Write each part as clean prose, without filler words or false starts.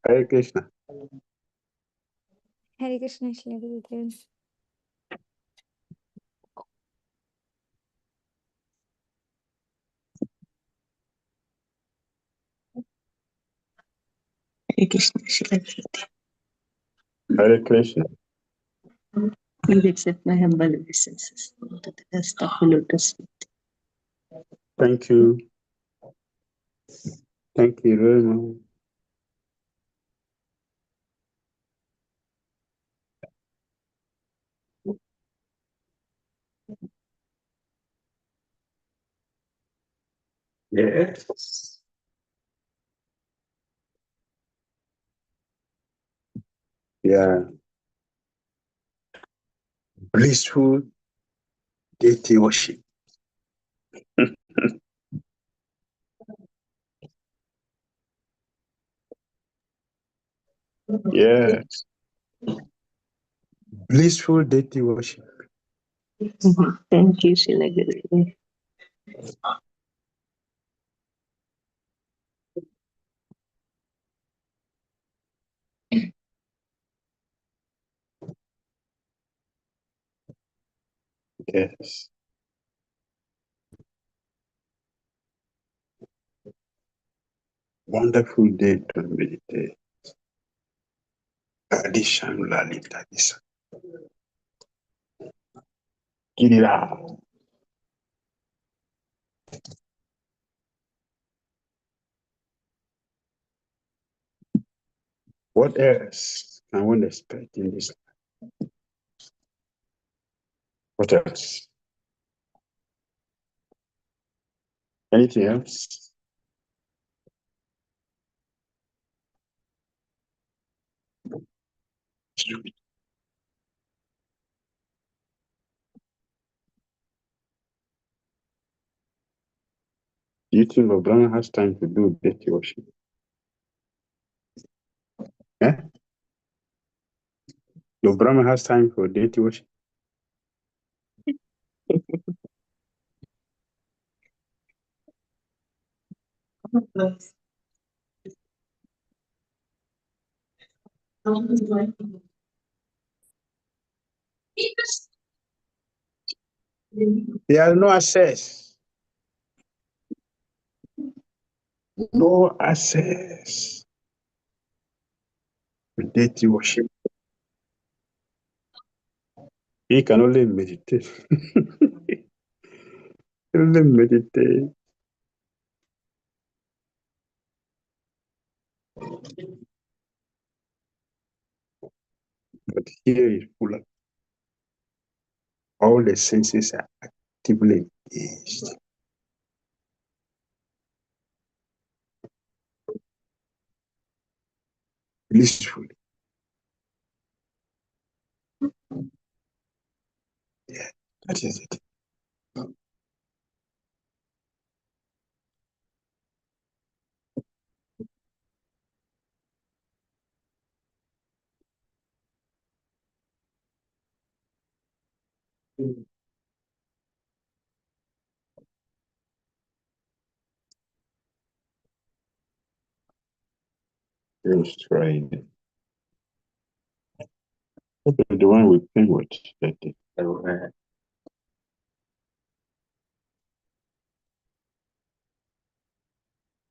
Hare Krishna. Hare Krishna, Shri Gurudev. Hare Krishna, Shri Gurudev. Hare Krishna. Please accept my humble obeisances to the dust of the lotus feet. Thank you. Thank you very much. Yes. Yeah. Blissful deity worship. Yes. Blissful deity worship. Thank you, Shri Gurudev. Yes. Wonderful day to meditate. Addition Lalita Disa. Dhira. What else can one expect in this? What else? Anything else? Do you think Abraham has time to do deity worship? Eh? Your Brahma has time for deity worship. He has no access. No access to deity worship. He can only meditate. Only meditate. But here is full of all the senses are actively engaged. Blissfully. Yeah, that is it. Just trying it. The one with penguins. That is.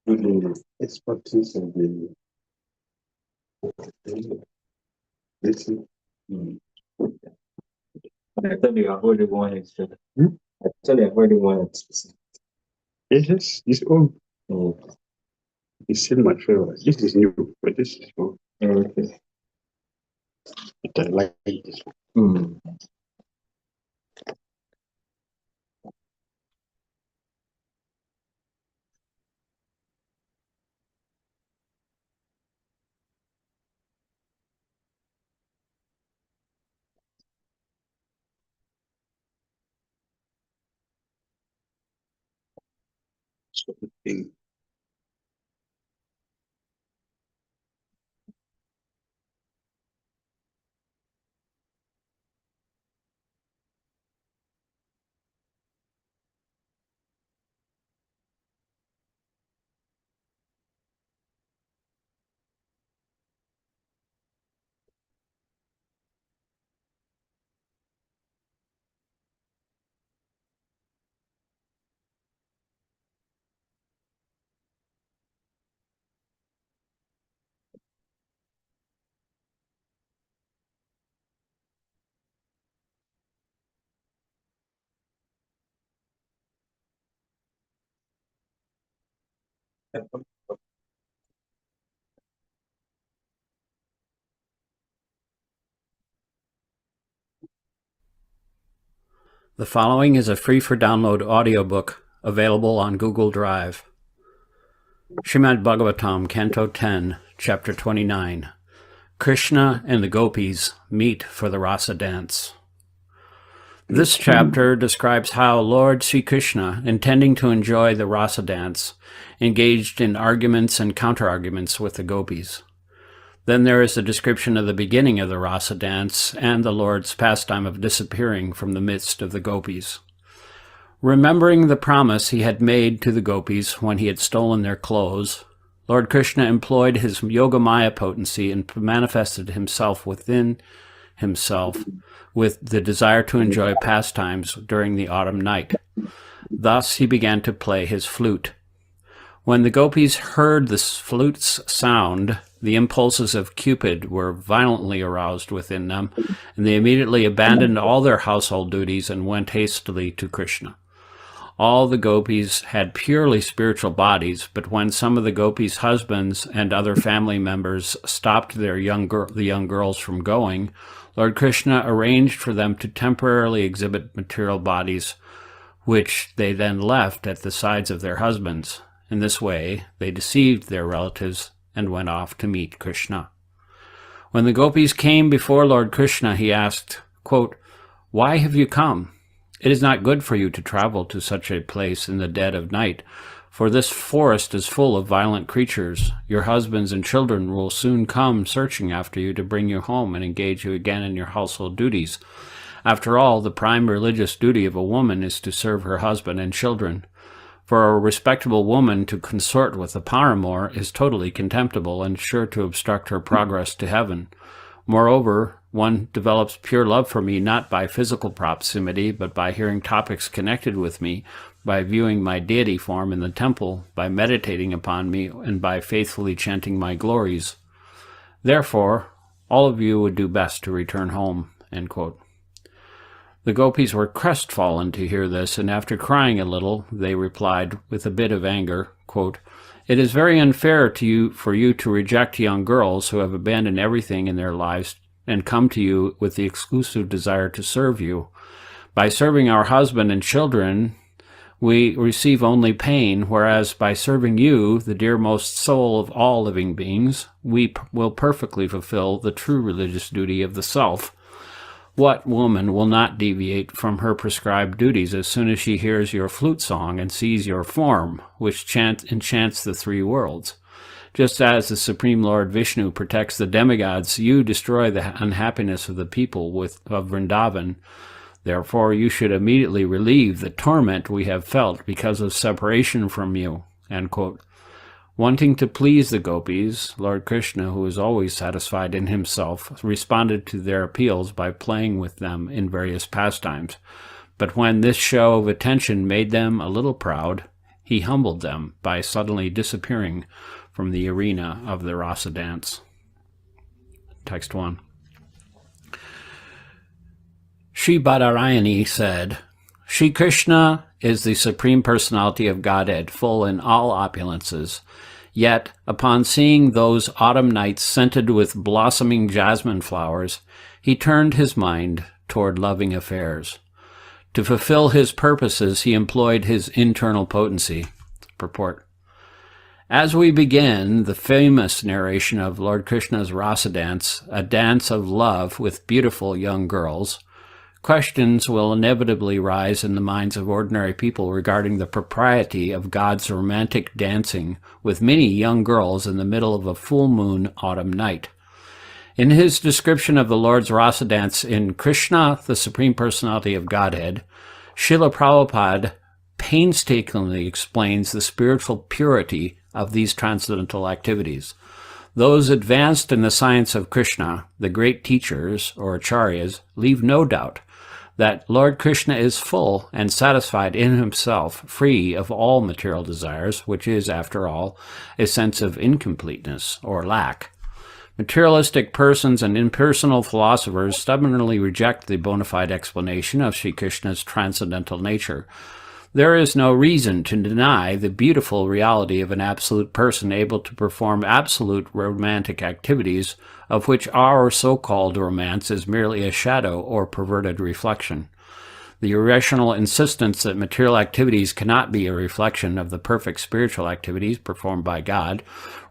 The expertise of the this is Actually, I've already won it. Hmm? Actually, I've already won it. yes, it's old. Oh, It's still my favorite. This is new, but this is old. okay. But I like this one. Something. The following is a free-for-download audiobook available on Google Drive. Srimad Bhagavatam, Canto 10, Chapter 29. Krishna and the Gopis meet for the Rasa dance. This chapter describes how Lord Sri Krishna, intending to enjoy the Rasa dance, engaged in arguments and counter-arguments with the Gopis. Then there is a description of the beginning of the Rasa dance and the Lord's pastime of disappearing from the midst of the Gopis. Remembering the promise he had made to the Gopis when he had stolen their clothes, Lord Krishna employed his Yogamaya potency and manifested himself within himself with the desire to enjoy pastimes during the autumn night. Thus he began to play his flute. When the Gopis heard the flute's sound, the impulses of Cupid were violently aroused within them, and they immediately abandoned all their household duties and went hastily to Krishna. All the Gopis had purely spiritual bodies, but when some of the Gopis' husbands and other family members stopped the young girls from going, Lord Krishna arranged for them to temporarily exhibit material bodies, which they then left at the sides of their husbands. In this way, they deceived their relatives and went off to meet Krishna. When the Gopis came before Lord Krishna, he asked, quote, "Why have you come? It is not good for you to travel to such a place in the dead of night, for this forest is full of violent creatures. Your husbands and children will soon come searching after you to bring you home and engage you again in your household duties. After all, the prime religious duty of a woman is to serve her husband and children. For a respectable woman to consort with a paramour is totally contemptible and sure to obstruct her progress to heaven. Moreover, one develops pure love for me not by physical proximity, but by hearing topics connected with me, by viewing my deity form in the temple, by meditating upon me, and by faithfully chanting my glories. Therefore, all of you would do best to return home." End quote. The Gopis were crestfallen to hear this, and after crying a little, they replied with a bit of anger, quote, "It is very unfair for you to reject young girls who have abandoned everything in their lives and come to you with the exclusive desire to serve you. By serving our husband and children, we receive only pain, whereas by serving you, the dearmost soul of all living beings, we will perfectly fulfill the true religious duty of the self. What woman will not deviate from her prescribed duties as soon as she hears your flute song and sees your form, which enchants the three worlds? Just as the Supreme Lord Vishnu protects the demigods, you destroy the unhappiness of the people of Vrindavan. Therefore, you should immediately relieve the torment we have felt because of separation from you." End quote. Wanting to please the Gopis, Lord Krishna, who is always satisfied in himself, responded to their appeals by playing with them in various pastimes. But when this show of attention made them a little proud, he humbled them by suddenly disappearing from the arena of the Rasa dance. Text 1. Sri Badarayani said, "Sri Krishna is the Supreme Personality of Godhead, full in all opulences. Yet, upon seeing those autumn nights scented with blossoming jasmine flowers, he turned his mind toward loving affairs. To fulfill his purposes, he employed his internal potency." Purport. As we begin the famous narration of Lord Krishna's Rasa dance, a dance of love with beautiful young girls, questions will inevitably rise in the minds of ordinary people regarding the propriety of God's romantic dancing with many young girls in the middle of a full moon autumn night. In his description of the Lord's Rasa dance in Krishna, the Supreme Personality of Godhead, Srila Prabhupada painstakingly explains the spiritual purity of these transcendental activities. Those advanced in the science of Krishna, the great teachers, or acharyas, leave no doubt that Lord Krishna is full and satisfied in himself, free of all material desires, which is, after all, a sense of incompleteness or lack. Materialistic persons and impersonal philosophers stubbornly reject the bona fide explanation of Sri Krishna's transcendental nature. There is no reason to deny the beautiful reality of an absolute person able to perform absolute romantic activities, of which our so-called romance is merely a shadow or perverted reflection. The irrational insistence that material activities cannot be a reflection of the perfect spiritual activities performed by God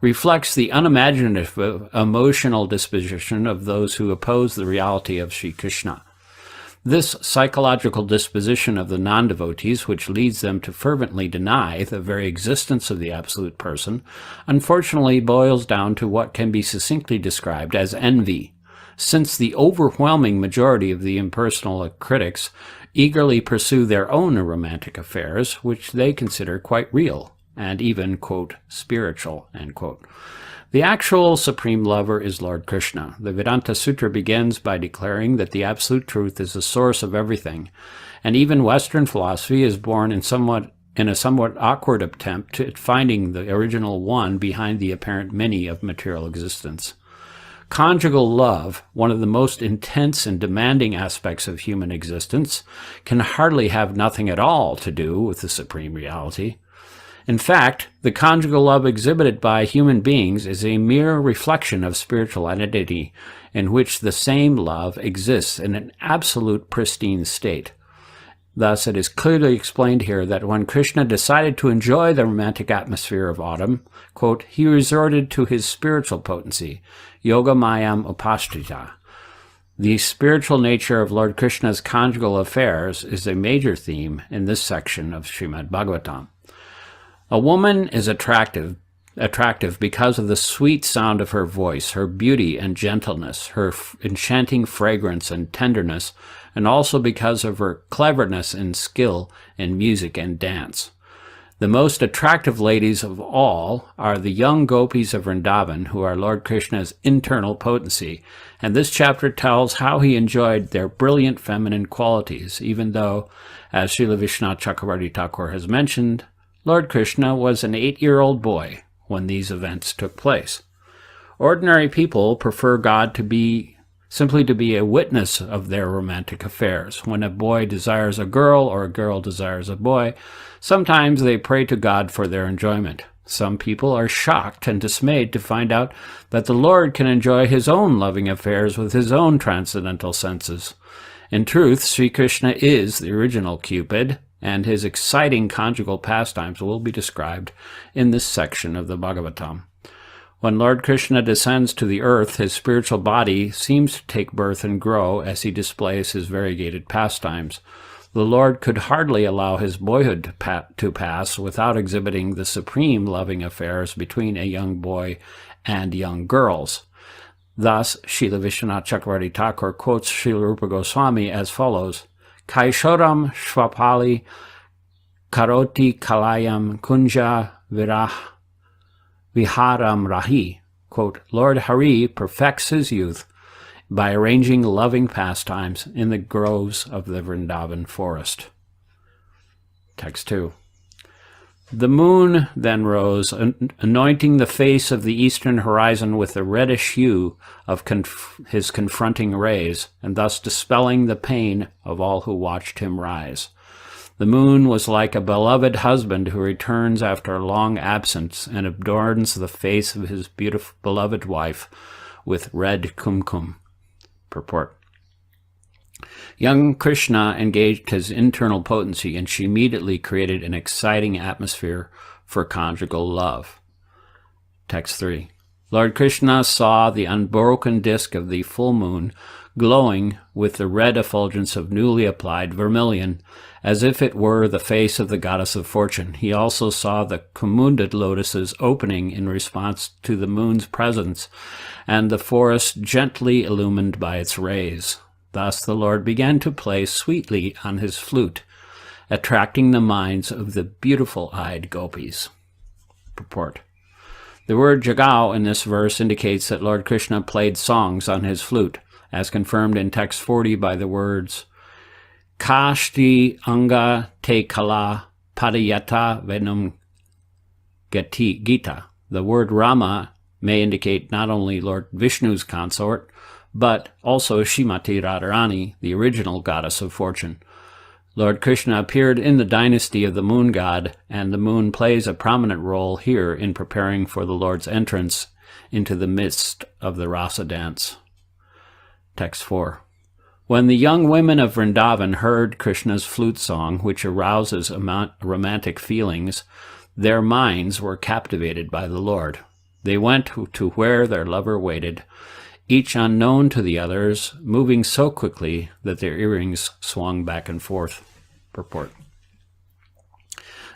reflects the unimaginative emotional disposition of those who oppose the reality of Sri Krishna. This psychological disposition of the non-devotees, which leads them to fervently deny the very existence of the absolute person, unfortunately boils down to what can be succinctly described as envy, since the overwhelming majority of the impersonal critics eagerly pursue their own romantic affairs, which they consider quite real and even, quote, spiritual, end quote. The actual supreme lover is Lord Krishna. The Vedanta Sutra begins by declaring that the absolute truth is the source of everything, and even Western philosophy is born in a somewhat awkward attempt at finding the original one behind the apparent many of material existence. Conjugal love, one of the most intense and demanding aspects of human existence, can hardly have nothing at all to do with the supreme reality. In fact, the conjugal love exhibited by human beings is a mere reflection of spiritual entity in which the same love exists in an absolute pristine state. Thus, it is clearly explained here that when Krishna decided to enjoy the romantic atmosphere of autumn, quote, he resorted to his spiritual potency, yoga mayam upashrita. The spiritual nature of Lord Krishna's conjugal affairs is a major theme in this section of Srimad Bhagavatam. A woman is attractive because of the sweet sound of her voice, her beauty and gentleness, her enchanting fragrance and tenderness, and also because of her cleverness and skill in music and dance. The most attractive ladies of all are the young gopis of Vrindavan, who are Lord Krishna's internal potency, and this chapter tells how he enjoyed their brilliant feminine qualities, even though, as Srila Vishwanath Chakravarti Thakur has mentioned, Lord Krishna was an 8-year-old boy when these events took place. Ordinary people prefer God to be simply to be a witness of their romantic affairs. When a boy desires a girl or a girl desires a boy, sometimes they pray to God for their enjoyment. Some people are shocked and dismayed to find out that the Lord can enjoy his own loving affairs with his own transcendental senses. In truth, Sri Krishna is the original Cupid, and his exciting conjugal pastimes will be described in this section of the Bhagavatam. When Lord Krishna descends to the earth, his spiritual body seems to take birth and grow as he displays his variegated pastimes. The Lord could hardly allow his boyhood to pass without exhibiting the supreme loving affairs between a young boy and young girls. Thus, Srila Vishwanath Chakravarti Thakur quotes Srila Rupa Goswami as follows, Kaishoram Shvapali Karoti Kalayam Kunja Viharam Rahi. Quote, Lord Hari perfects his youth by arranging loving pastimes in the groves of the Vrindavan forest. Text 2. The moon then rose, anointing the face of the eastern horizon with the reddish hue of his confronting rays, and thus dispelling the pain of all who watched him rise. The moon was like a beloved husband who returns after a long absence and adorns the face of his beautiful beloved wife with red kumkum. Purport. Young Krishna engaged his internal potency, and she immediately created an exciting atmosphere for conjugal love. Text 3. Lord Krishna saw the unbroken disk of the full moon glowing with the red effulgence of newly applied vermilion, as if it were the face of the goddess of fortune. He also saw the Kumunded lotuses opening in response to the moon's presence, and the forest gently illumined by its rays. Thus the Lord began to play sweetly on his flute, attracting the minds of the beautiful-eyed gopis. Purport. The word jagao in this verse indicates that Lord Krishna played songs on his flute, as confirmed in text 40 by the words Kashti anga te kala padayata venum gita. The word Rama may indicate not only Lord Vishnu's consort, but also Shrimati Radharani, the original goddess of fortune. Lord Krishna appeared in the dynasty of the moon god, and the moon plays a prominent role here in preparing for the Lord's entrance into the midst of the rasa dance. Text 4. When the young women of Vrindavan heard Krishna's flute song, which arouses romantic feelings, their minds were captivated by the Lord. They went to where their lover waited, each unknown to the others, moving so quickly that their earrings swung back and forth. Purport.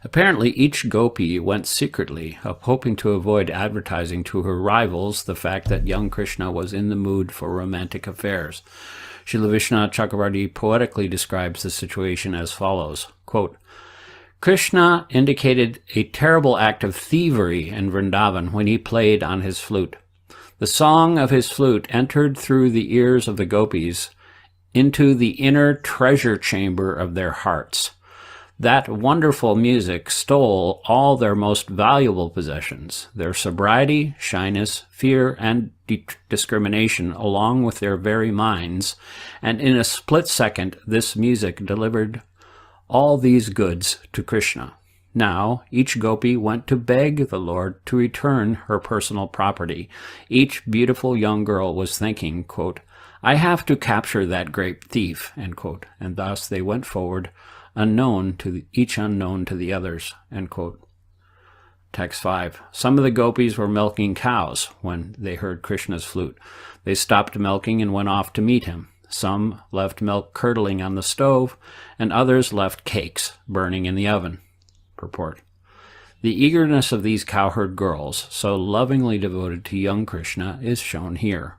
Apparently, each gopi went secretly, hoping to avoid advertising to her rivals the fact that young Krishna was in the mood for romantic affairs. Srila Vishwanath Chakravarti poetically describes the situation as follows, quote, Krishna indicated a terrible act of thievery in Vrindavan when he played on his flute. The song of his flute entered through the ears of the gopis into the inner treasure chamber of their hearts. That wonderful music stole all their most valuable possessions, their sobriety, shyness, fear, and discrimination, along with their very minds, and in a split second this music delivered all these goods to Krishna. Now, each gopi went to beg the Lord to return her personal property. Each beautiful young girl was thinking, quote, I have to capture that great thief, end quote, and thus they went forward, unknown to the others, end quote. Text 5. Some of the gopis were milking cows when they heard Krishna's flute. They stopped milking and went off to meet him. Some left milk curdling on the stove, and others left cakes burning in the oven. Purport. The eagerness of these cowherd girls, so lovingly devoted to young Krishna, is shown here.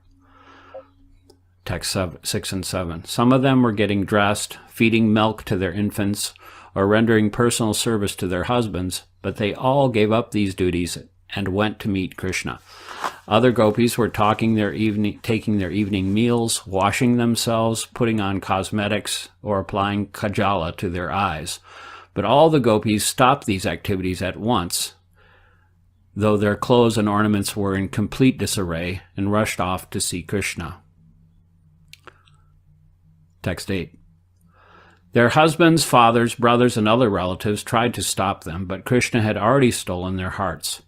Text 6 and 7. Some of them were getting dressed, feeding milk to their infants, or rendering personal service to their husbands, but they all gave up these duties and went to meet Krishna. Other gopis were taking their evening meals, washing themselves, putting on cosmetics, or applying kajala to their eyes. But all the gopis stopped these activities at once, though their clothes and ornaments were in complete disarray, and rushed off to see Krishna. Text 8. Their husbands, fathers, brothers, and other relatives tried to stop them, but Krishna had already stolen their hearts.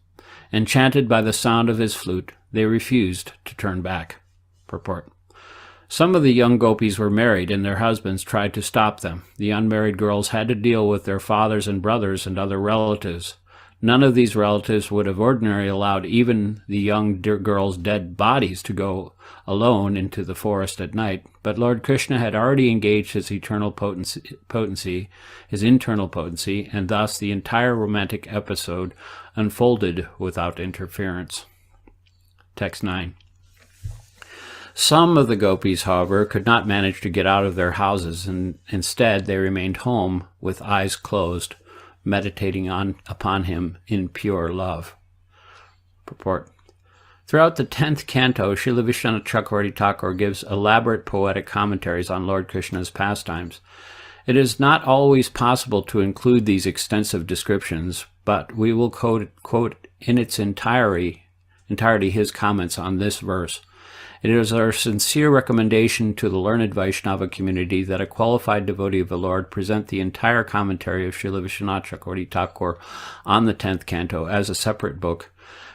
Enchanted by the sound of his flute, they refused to turn back. Purport. Some of the young gopis were married, and their husbands tried to stop them. The unmarried girls had to deal with their fathers and brothers and other relatives. None of these relatives would have ordinarily allowed even the young girls' dead bodies to go alone into the forest at night, but Lord Krishna had already engaged his internal potency, and thus the entire romantic episode unfolded without interference. Text 9. Some of the gopis, however, could not manage to get out of their houses, and instead they remained home with eyes closed, meditating upon him in pure love. Purport. Throughout the 10th canto, Srila Vishwanath Chakravarti Thakur gives elaborate poetic commentaries on Lord Krishna's pastimes. It is not always possible to include these extensive descriptions, but we will quote in its entirety his comments on this verse. It is our sincere recommendation to the learned Vaishnava community that a qualified devotee of the Lord present the entire commentary of Srila Vishwanath Chakravarti Thakur on the 10th canto as a separate book,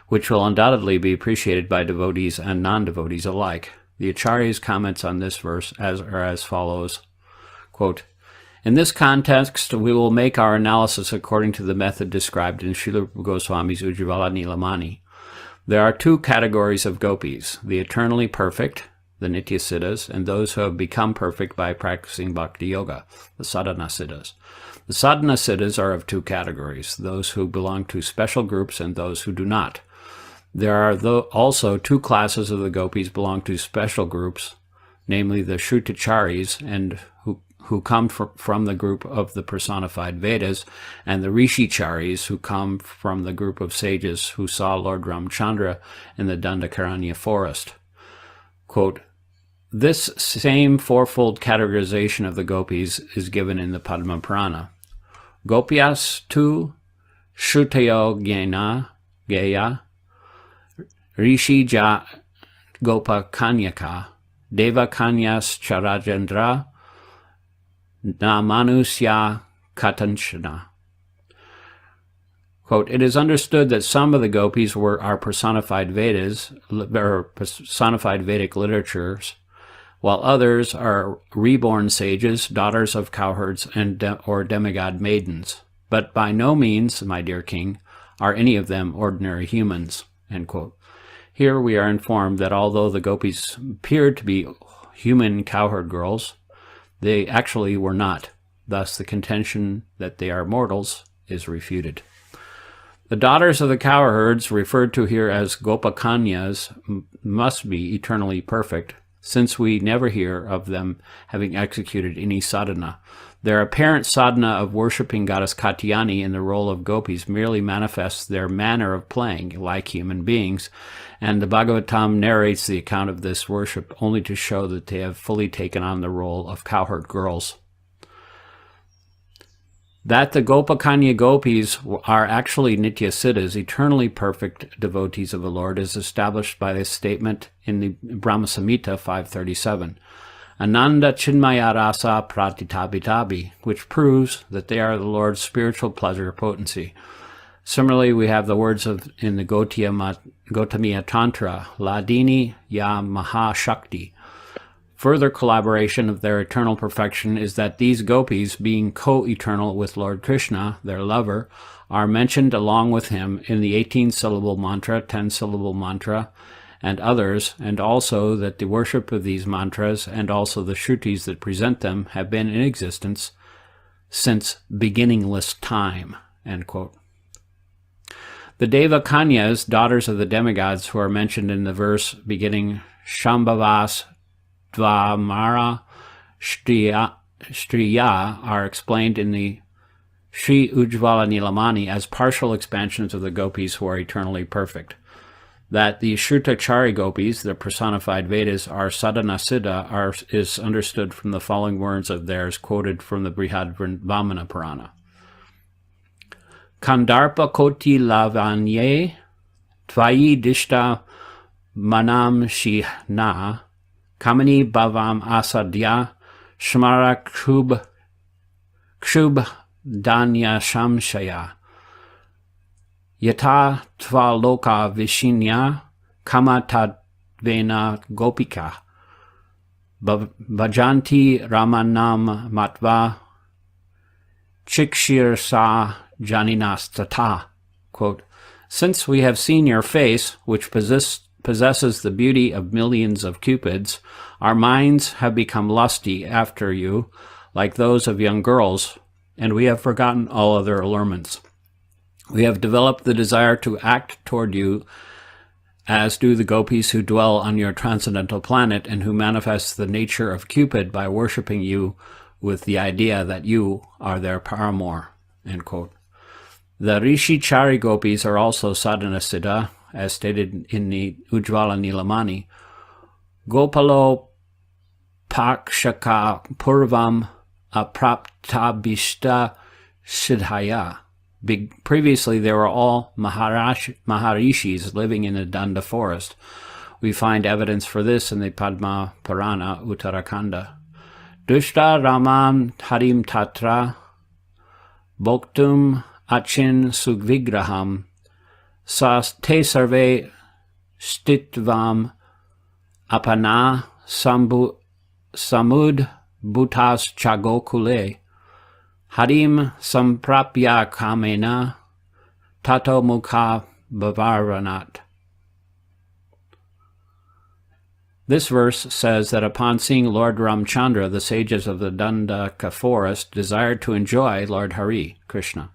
which will undoubtedly be appreciated by devotees and non-devotees alike. The Acharya's comments on this verse are as follows, quote, in this context, we will make our analysis according to the method described in Srila Goswami's Ujjvala Nilamani. There are two categories of gopis, the eternally perfect, the Nitya Siddhas, and those who have become perfect by practicing Bhakti Yoga, the Sadhana Siddhas. The Sadhana Siddhas are of two categories, those who belong to special groups and those who do not. There are also two classes of the gopis belong to special groups, namely the Shrutacharis, and who come from the group of the personified Vedas, and the Rishicharis, who come from the group of sages who saw Lord Ramchandra in the Dandakaranya forest. Quote, this same fourfold categorization of the gopis is given in the Padma Purana. Gopyas tu Shrutayo Geya Rishi Ja Gopa Kanyaka Deva Kanyas Charajendra na manusya katanchana. Quote, it is understood that some of the gopis are personified Vedas, or personified Vedic literatures, while others are reborn sages, daughters of cowherds, or demigod maidens. But by no means, my dear king, are any of them ordinary humans. End quote. Here we are informed that although the gopis appeared to be human cowherd girls, they actually were not. Thus, the contention that they are mortals is refuted. The daughters of the cowherds, referred to here as Gopakanyas, must be eternally perfect, since we never hear of them having executed any sadhana. Their apparent sadhana of worshipping goddess Katyayani in the role of gopis merely manifests their manner of playing like human beings, and the Bhagavatam narrates the account of this worship only to show that they have fully taken on the role of cowherd girls. That the Gopakanya gopis are actually Nitya Siddhas, eternally perfect devotees of the Lord, is established by this statement in the Brahma Samhita 537. Ananda Chinmaya Rasa Pratitabhitabi, which proves that they are the Lord's spiritual pleasure potency. Similarly, we have the words in the Gautamiya Tantra, Ladini Ya Maha Shakti. Further collaboration of their eternal perfection is that these gopis, being co-eternal with Lord Krishna, their lover, are mentioned along with him in the 18-syllable mantra, 10-syllable mantra, and others, and also that the worship of these mantras and also the shrutis that present them have been in existence since beginningless time. End quote. The Devakanyas, daughters of the demigods who are mentioned in the verse beginning Shambhavas Dvamara Shriya, are explained in the Sri Ujjvala Nilamani as partial expansions of the gopis who are eternally perfect. That the Shrutachari gopis, the personified Vedas, are sadhana siddha is understood from the following words of theirs quoted from the Brihad Vamana Purana. Kandarpa koti lavanye tvayi dishta manam shihna kamani bhavam asadya shmara kshub danya shamshaya yata tva loka vishinya kamatadvena gopika bhajanti ramanam matva chikshir sa janinastata. Quote, since we have seen your face, which possesses the beauty of millions of cupids, our minds have become lusty after you, like those of young girls, and we have forgotten all other allurements. We have developed the desire to act toward you as do the gopis who dwell on your transcendental planet and who manifest the nature of Cupid by worshipping you with the idea that you are their paramour. End quote. The Rishi Chari gopis are also sadhana siddha, as stated in the Ujjvala Nilamani. Gopalo pakshaka purvam apraptabhishta siddhaya. Previously, they were all Maharishis living in the Danda forest. We find evidence for this in the Padma Purana, Uttarakhanda. Dushta Raman Harim Tatra Bhoktum Achin Sugvigraham Sa Te Sarve Stitvam Apana Samud Bhutas Chagokule Harim Samprapya Kamena Tato Mukha Bhavaranat. This verse says that upon seeing Lord Ramchandra, the sages of the Dandaka forest desired to enjoy Lord Hari, Krishna.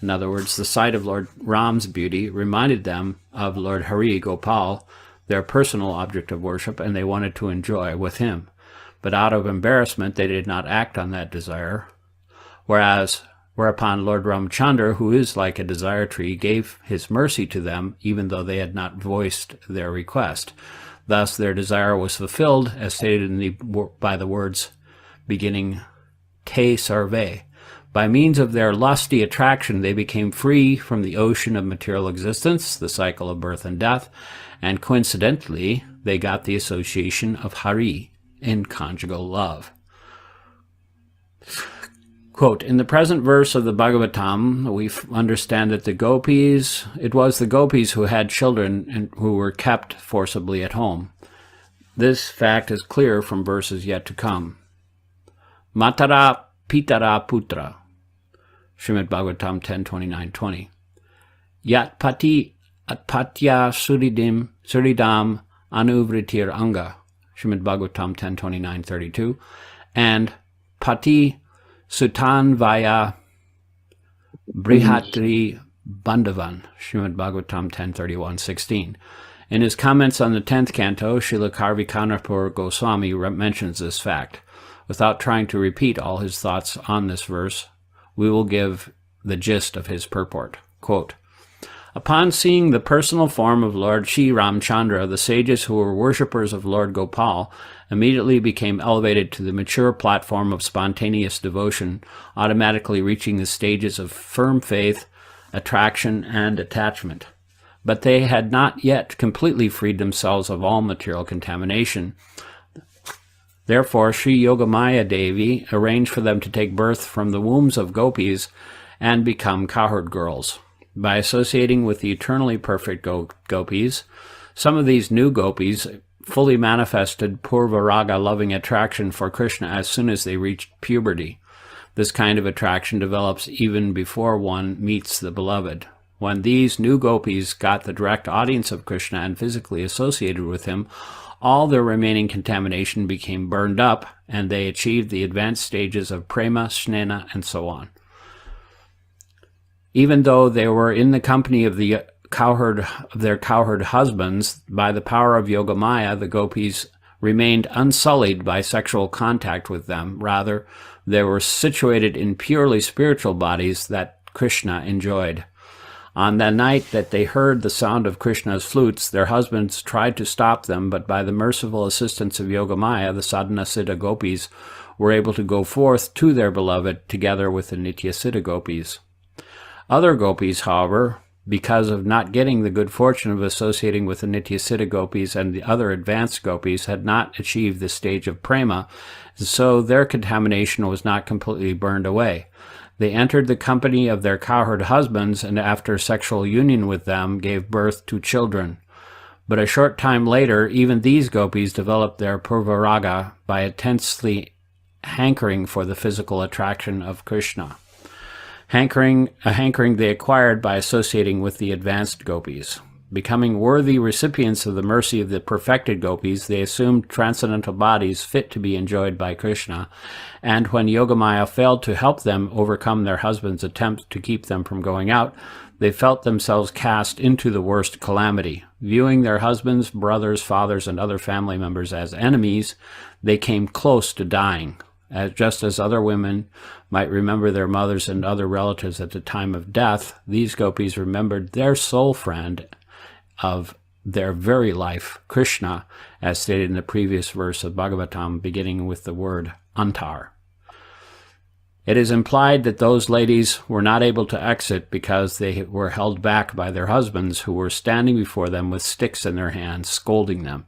In other words, the sight of Lord Ram's beauty reminded them of Lord Hari, Gopal, their personal object of worship, and they wanted to enjoy with him. But out of embarrassment, they did not act on that desire. Whereupon Lord Ramchandra, who is like a desire tree, gave his mercy to them, even though they had not voiced their request. Thus, their desire was fulfilled, as stated by the words beginning Te Sarve. By means of their lusty attraction, they became free from the ocean of material existence, the cycle of birth and death, and coincidentally, they got the association of Hari in conjugal love. Quote, in the present verse of the Bhagavatam, we understand that it was the gopis who had children and who were kept forcibly at home. This fact is clear from verses yet to come. Matara Pitara Putra, Srimad Bhagavatam 10:29-20. Yat Pati Atpatya Suridam Anuvritir Anga, Srimad Bhagavatam 10:29-32, and Pati Sutan Vaya Brihatri Bandavan, Srimad Bhagavatam 10:31-16. In his comments on the 10th canto, Srila Karvikanapur Goswami mentions this fact. Without trying to repeat all his thoughts on this verse, we will give the gist of his purport. Quote, upon seeing the personal form of Lord Sri Ramchandra, the sages who were worshippers of Lord Gopal immediately became elevated to the mature platform of spontaneous devotion, automatically reaching the stages of firm faith, attraction, and attachment. But they had not yet completely freed themselves of all material contamination. Therefore, Sri Yogamaya Devi arranged for them to take birth from the wombs of gopis and become cowherd girls. By associating with the eternally perfect gopis, some of these new gopis fully manifested Purvaraga loving attraction for Krishna as soon as they reached puberty. This kind of attraction develops even before one meets the beloved. When these new gopis got the direct audience of Krishna and physically associated with him, all their remaining contamination became burned up, and they achieved the advanced stages of prema, snena, and so on. Even though they were in the company of their cowherd husbands, by the power of Yogamaya, the gopis remained unsullied by sexual contact with them. Rather, they were situated in purely spiritual bodies that Krishna enjoyed. On the night that they heard the sound of Krishna's flutes, their husbands tried to stop them, but by the merciful assistance of Yogamaya, the sadhana siddha gopis were able to go forth to their beloved together with the nitya siddha gopis. Other gopis, however, because of not getting the good fortune of associating with the nitya siddha gopis and the other advanced gopis, had not achieved the stage of prema, and so their contamination was not completely burned away. They entered the company of their cowherd husbands, and after sexual union with them, gave birth to children. But a short time later, even these gopis developed their purvaraga by intensely hankering for the physical attraction of Krishna. A hankering they acquired by associating with the advanced gopis. Becoming worthy recipients of the mercy of the perfected gopis, they assumed transcendental bodies fit to be enjoyed by Krishna, and when Yogamaya failed to help them overcome their husbands' attempts to keep them from going out, they felt themselves cast into the worst calamity. Viewing their husbands, brothers, fathers, and other family members as enemies, they came close to dying. Just as other women might remember their mothers and other relatives at the time of death, these gopis remembered their soul friend of their very life, Krishna, as stated in the previous verse of Bhagavatam, beginning with the word antar. It is implied that those ladies were not able to exit because they were held back by their husbands, who were standing before them with sticks in their hands, scolding them.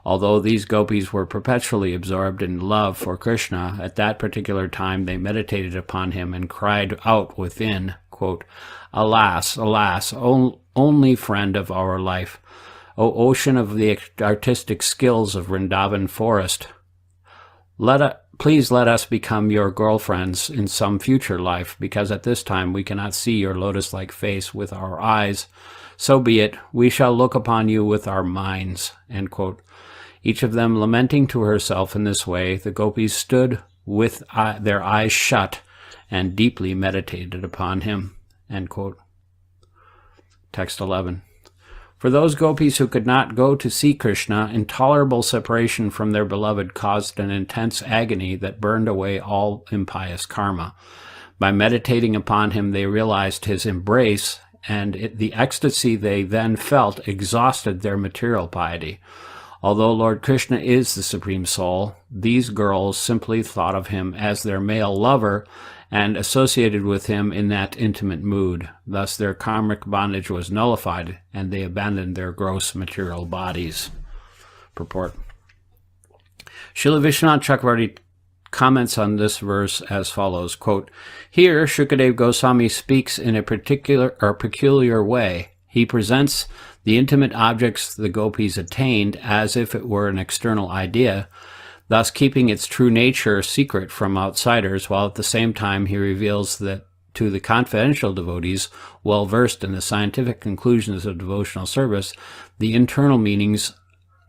Although these gopis were perpetually absorbed in love for Krishna, at that particular time they meditated upon him and cried out within, quote, alas, alas, only friend of our life, O ocean of the artistic skills of Vrindavan forest, please let us become your girlfriends in some future life, because at this time we cannot see your lotus-like face with our eyes. So be it, we shall look upon you with our minds, end quote. Each of them lamenting to herself in this way, the gopis stood with their eyes shut and deeply meditated upon him, end quote. Text 11. For those gopis who could not go to see Krishna, intolerable separation from their beloved caused an intense agony that burned away all impious karma. By meditating upon him, they realized his embrace, and the ecstasy they then felt exhausted their material piety. Although Lord Krishna is the Supreme Soul, these girls simply thought of him as their male lover and associated with him in that intimate mood. Thus their karmic bondage was nullified, and they abandoned their gross material bodies. Purport. Srila Vishwanath Chakravarti comments on this verse as follows, quote, "Here, Shukadeva Goswami speaks in a peculiar way. He presents the intimate objects the gopis attained as if it were an external idea, thus keeping its true nature secret from outsiders, while at the same time he reveals that to the confidential devotees, well versed in the scientific conclusions of devotional service, the internal meanings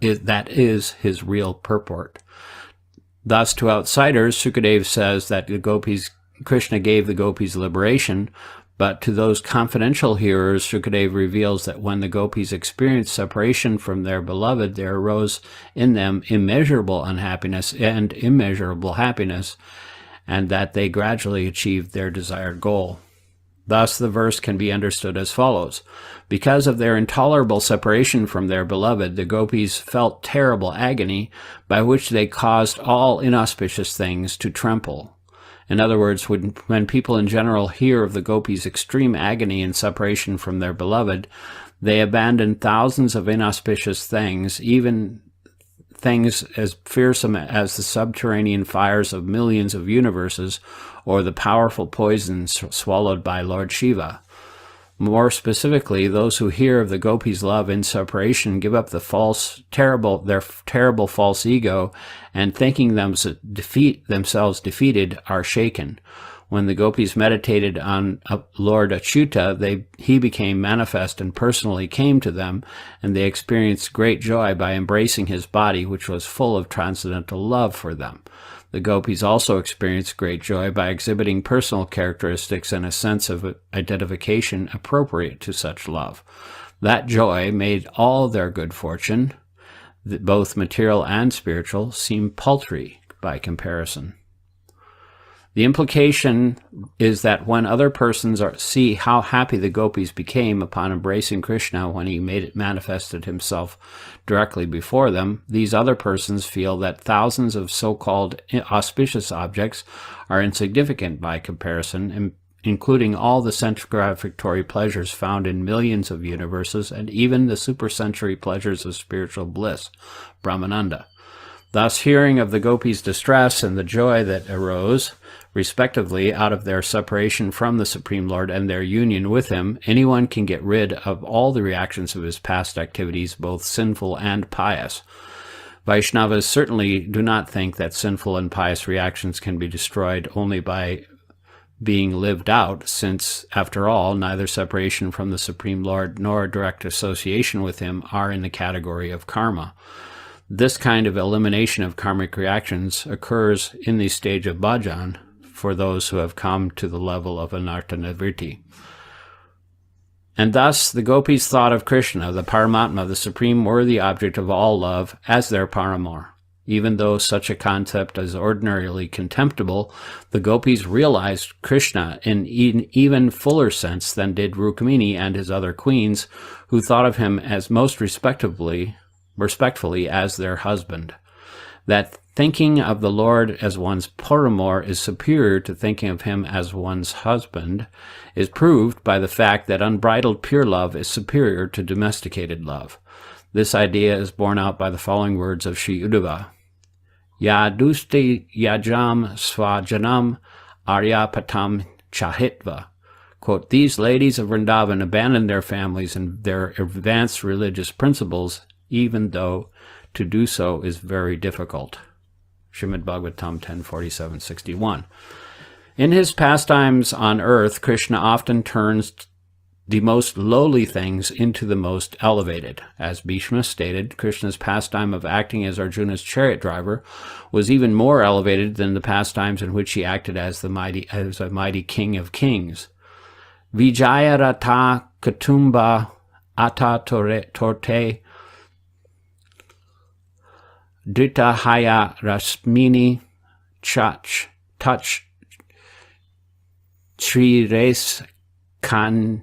that is his real purport. Thus, to outsiders, Sukadeva says that Krishna gave the gopis liberation, but to those confidential hearers, Sukadeva reveals that when the gopis experienced separation from their beloved, there arose in them immeasurable unhappiness and immeasurable happiness, and that they gradually achieved their desired goal. Thus, the verse can be understood as follows. Because of their intolerable separation from their beloved, the gopis felt terrible agony, by which they caused all inauspicious things to tremble. In other words, when people in general hear of the gopis' extreme agony and separation from their beloved, they abandon thousands of inauspicious things, even things as fearsome as the subterranean fires of millions of universes or the powerful poisons swallowed by Lord Shiva. More specifically, those who hear of the gopis' love in separation give up their terrible false ego, and thinking themselves defeated, are shaken. When the gopis meditated on Lord Achyuta, he became manifest and personally came to them, and they experienced great joy by embracing his body, which was full of transcendental love for them. The gopis also experienced great joy by exhibiting personal characteristics and a sense of identification appropriate to such love. That joy made all their good fortune, both material and spiritual, seem paltry by comparison. The implication is that when other persons see how happy the gopis became upon embracing Krishna when he manifested himself directly before them, these other persons feel that thousands of so-called auspicious objects are insignificant by comparison, including all the sense gratificatory pleasures found in millions of universes and even the supersensory pleasures of spiritual bliss, Brahmananda. Thus, hearing of the gopis' distress and the joy that arose, respectively, out of their separation from the Supreme Lord and their union with him, anyone can get rid of all the reactions of his past activities, both sinful and pious. Vaishnavas certainly do not think that sinful and pious reactions can be destroyed only by being lived out, since, after all, neither separation from the Supreme Lord nor direct association with him are in the category of karma. This kind of elimination of karmic reactions occurs in the stage of bhajan for those who have come to the level of anartha nivritti. And thus the gopis thought of Krishna, the Paramatma, the supreme worthy object of all love, as their paramour. Even though such a concept is ordinarily contemptible, the gopis realized Krishna in an even fuller sense than did Rukmini and his other queens, who thought of him as most respectfully as their husband. That thinking of the Lord as one's paramour is superior to thinking of him as one's husband is proved by the fact that unbridled pure love is superior to domesticated love. This idea is borne out by the following words of Sri Uddhava. Yadusti yajam svajanam aryapatam chahitva. Quote, these ladies of Vrindavan abandoned their families and their advanced religious principles, even though to do so is very difficult. Srimad Bhagavatam 10:47-61. In his pastimes on earth, Krishna often turns the most lowly things into the most elevated. As Bhishma stated, Krishna's pastime of acting as Arjuna's chariot driver was even more elevated than the pastimes in which he acted as a mighty king of kings. Vijayarata Kutumba Ata Torte Dritahaya Rasmini Touch Shri Res Kshaniye.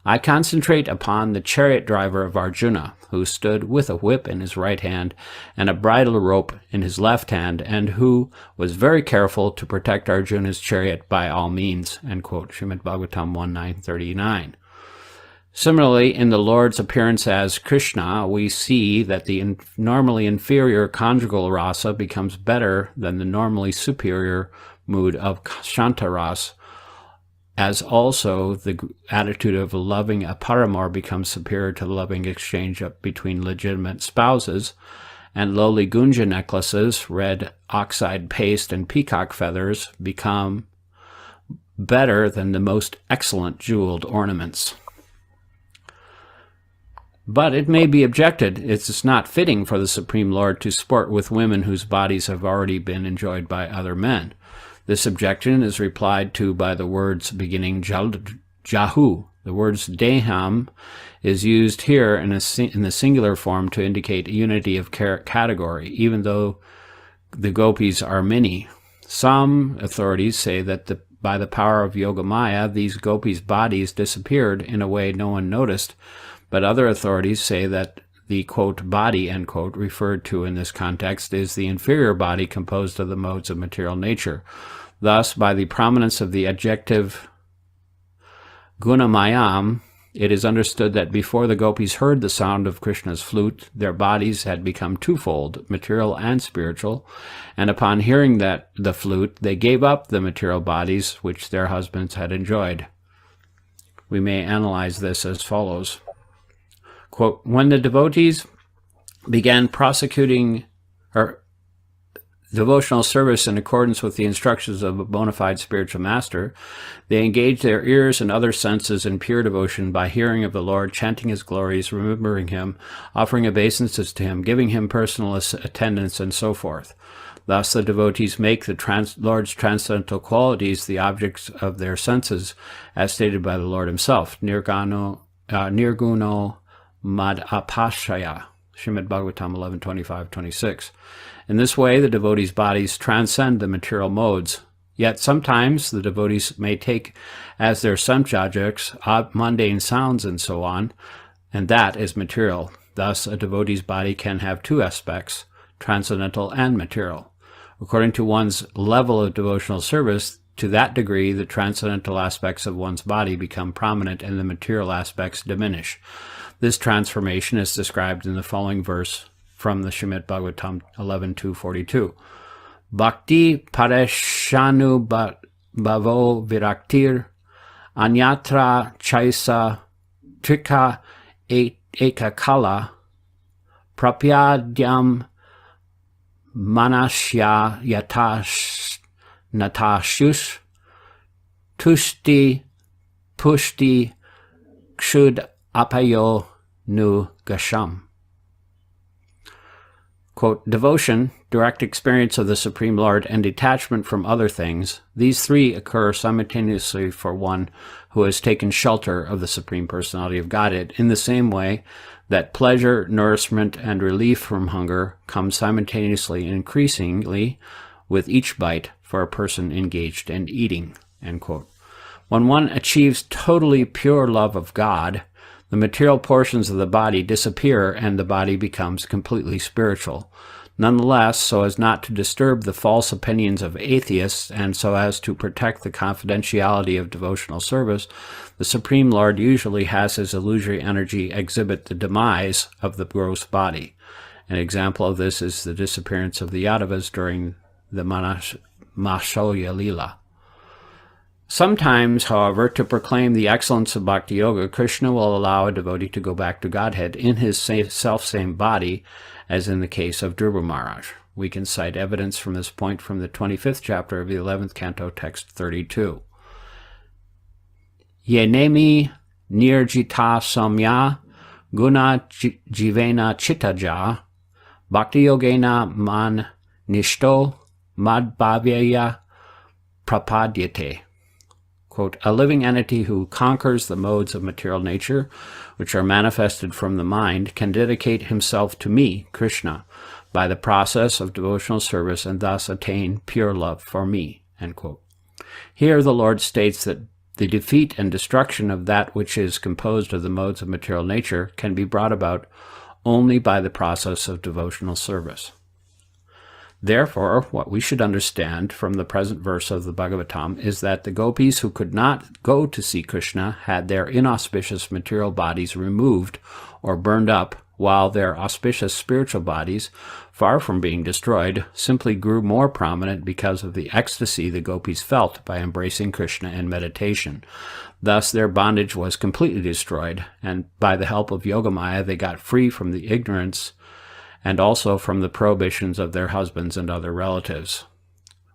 I concentrate upon the chariot driver of Arjuna, who stood with a whip in his right hand and a bridle rope in his left hand, and who was very careful to protect Arjuna's chariot by all means. End quote. Srimad Bhagavatam 1.9.39. Similarly, in the Lord's appearance as Krishna, we see that the normally inferior conjugal rasa becomes better than the normally superior mood of Shanta rasa, as also the attitude of loving a paramour becomes superior to the loving exchange between legitimate spouses, and lowly gunja necklaces, red oxide paste, and peacock feathers become better than the most excellent jeweled ornaments. But it may be objected, it's not fitting for the Supreme Lord to sport with women whose bodies have already been enjoyed by other men. This objection is replied to by the words beginning Jahu. The words Deham is used here in the singular form to indicate unity of category, even though the gopis are many. Some authorities say that by the power of Yogamaya, these gopis' bodies disappeared in a way no one noticed, but other authorities say that the, quote, body, end quote, referred to in this context is the inferior body composed of the modes of material nature. Thus, by the prominence of the adjective gunamayam, it is understood that before the gopis heard the sound of Krishna's flute, their bodies had become twofold, material and spiritual, and upon hearing the flute, they gave up the material bodies which their husbands had enjoyed. We may analyze this as follows. Quote, when the devotees began prosecuting devotional service in accordance with the instructions of a bona fide spiritual master, they engaged their ears and other senses in pure devotion by hearing of the Lord, chanting his glories, remembering him, offering obeisances to him, giving him personal attendance, and so forth. Thus the devotees make the Lord's transcendental qualities the objects of their senses, as stated by the Lord himself, Nirguno Madapashaya, Srimad Bhagavatam 11:25-26. In this way, the devotees' bodies transcend the material modes. Yet sometimes the devotees may take as their subjects mundane sounds and so on, and that is material. Thus, a devotee's body can have two aspects, transcendental and material. According to one's level of devotional service, to that degree, the transcendental aspects of one's body become prominent and the material aspects diminish. This transformation is described in the following verse from the Srimad Bhagavatam 11:242. Bhakti pareshanu bhavo viraktir anyatra chaisa trika ekakala prapyadyam manashya yatash natashus tushti pushti kshud apayo nu gasham. Quote, devotion, direct experience of the Supreme Lord, and detachment from other things, these three occur simultaneously for one who has taken shelter of the Supreme Personality of Godhead, in the same way that pleasure, nourishment, and relief from hunger come simultaneously and increasingly with each bite for a person engaged in eating. End quote. When one achieves totally pure love of God, the material portions of the body disappear and the body becomes completely spiritual. Nonetheless, so as not to disturb the false opinions of atheists and so as to protect the confidentiality of devotional service, the Supreme Lord usually has his illusory energy exhibit the demise of the gross body. An example of this is the disappearance of the Yadavas during the Mashoya Lila. Sometimes, however, to proclaim the excellence of Bhakti Yoga, Krishna will allow a devotee to go back to Godhead in his self-same body, as in the case of Dhruva Maharaj. We can cite evidence from this point from the 25th chapter of the 11th canto, text 32. Yenemi nirjita samya guna jivena chittaja bhakti yogena man nishto madbhavyaya prapadyate. Quote, a living entity who conquers the modes of material nature, which are manifested from the mind, can dedicate himself to me, Krishna, by the process of devotional service and thus attain pure love for me. End quote. Here the Lord states that the defeat and destruction of that which is composed of the modes of material nature can be brought about only by the process of devotional service. Therefore, what we should understand from the present verse of the Bhagavatam is that the gopis who could not go to see Krishna had their inauspicious material bodies removed or burned up, while their auspicious spiritual bodies, far from being destroyed, simply grew more prominent because of the ecstasy the gopis felt by embracing Krishna in meditation. Thus their bondage was completely destroyed, and by the help of Yogamaya they got free from the ignorance and also from the prohibitions of their husbands and other relatives.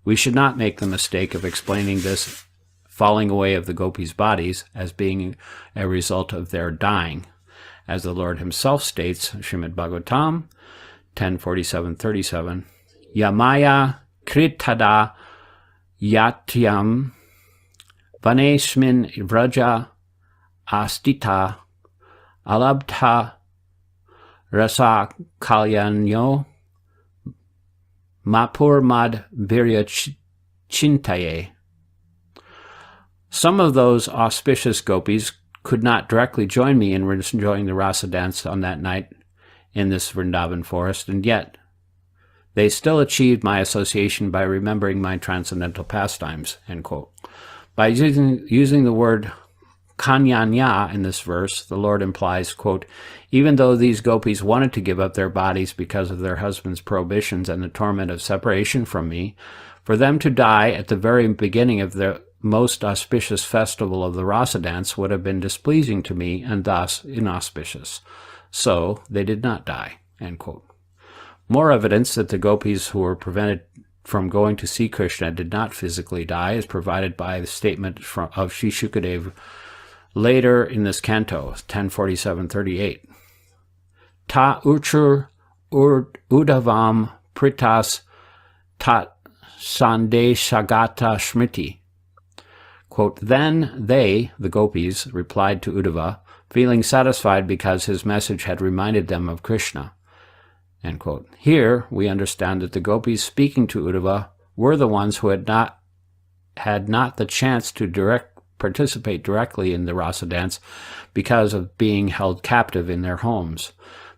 We should not make the mistake of explaining this falling away of the gopis' bodies as being a result of their dying. As the Lord himself states, Srimad Bhagavatam 10:47-37, Yamaya kritada yatyam vanesmin vraja astita alabdha rasa kalyanyo mapur mad virya chintaye. Some of those auspicious gopis could not directly join me in enjoying the rasa dance on that night in this Vrindavan forest, and yet they still achieved my association by remembering my transcendental pastimes, end quote. By using the word kanyanya in this verse, the Lord implies, quote, even though these gopis wanted to give up their bodies because of their husbands' prohibitions and the torment of separation from me, for them to die at the very beginning of the most auspicious festival of the rasa dance would have been displeasing to me and thus inauspicious. So they did not die, end quote. More evidence that the gopis who were prevented from going to see Krishna did not physically die is provided by the statement of Sri Shukadev later in this canto, 10:47-38. Ta uchur udavam pritas tat sandeshagata smriti. Quote, then they, the gopis, replied to Uddhava, feeling satisfied because his message had reminded them of Krishna. End quote. Here we understand that the gopis speaking to Uddhava were the ones who had not the chance to participate directly in the rasa dance because of being held captive in their homes.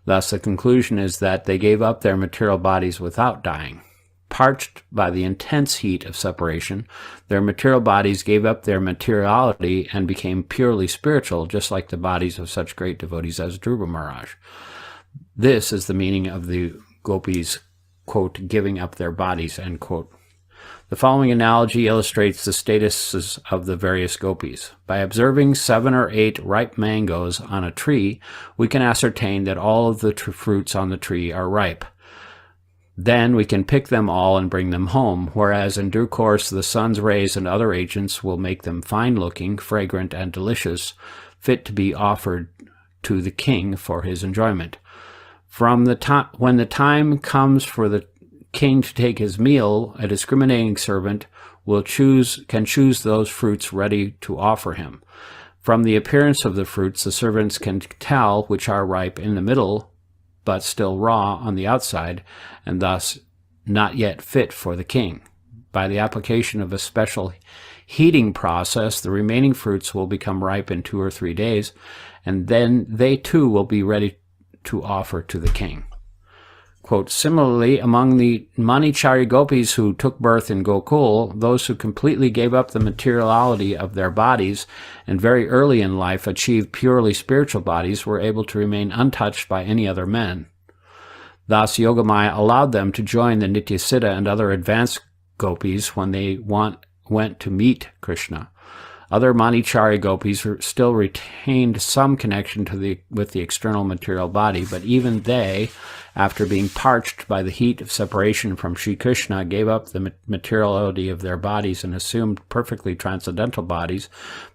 Thus the conclusion is that they gave up their material bodies without dying. Parched by the intense heat of separation, their material bodies gave up their materiality and became purely spiritual, just like the bodies of such great devotees as Dhruva Maharaj. This is the meaning of the gopis, quote, giving up their bodies, end quote. The following analogy illustrates the statuses of the various gopis. By observing 7 or 8 ripe mangoes on a tree, we can ascertain that all of the fruits on the tree are ripe. Then we can pick them all and bring them home, whereas in due course the sun's rays and other agents will make them fine-looking, fragrant, and delicious, fit to be offered to the king for his enjoyment. When the time comes for the king to take his meal, a discriminating servant can choose those fruits ready to offer him. From the appearance of the fruits, the servants can tell which are ripe in the middle, but still raw on the outside, and thus not yet fit for the king. By the application of a special heating process, the remaining fruits will become ripe in 2 or 3 days, and then they too will be ready to offer to the king. Quote, similarly, among the Manichari gopis who took birth in Gokul, those who completely gave up the materiality of their bodies and very early in life achieved purely spiritual bodies were able to remain untouched by any other men. Thus, Yogamaya allowed them to join the Nityasiddha and other advanced gopis when they went to meet Krishna. Other Manichari gopis still retained some connection with the external material body, but even they, after being parched by the heat of separation from Sri Krishna, gave up the materiality of their bodies and assumed perfectly transcendental bodies,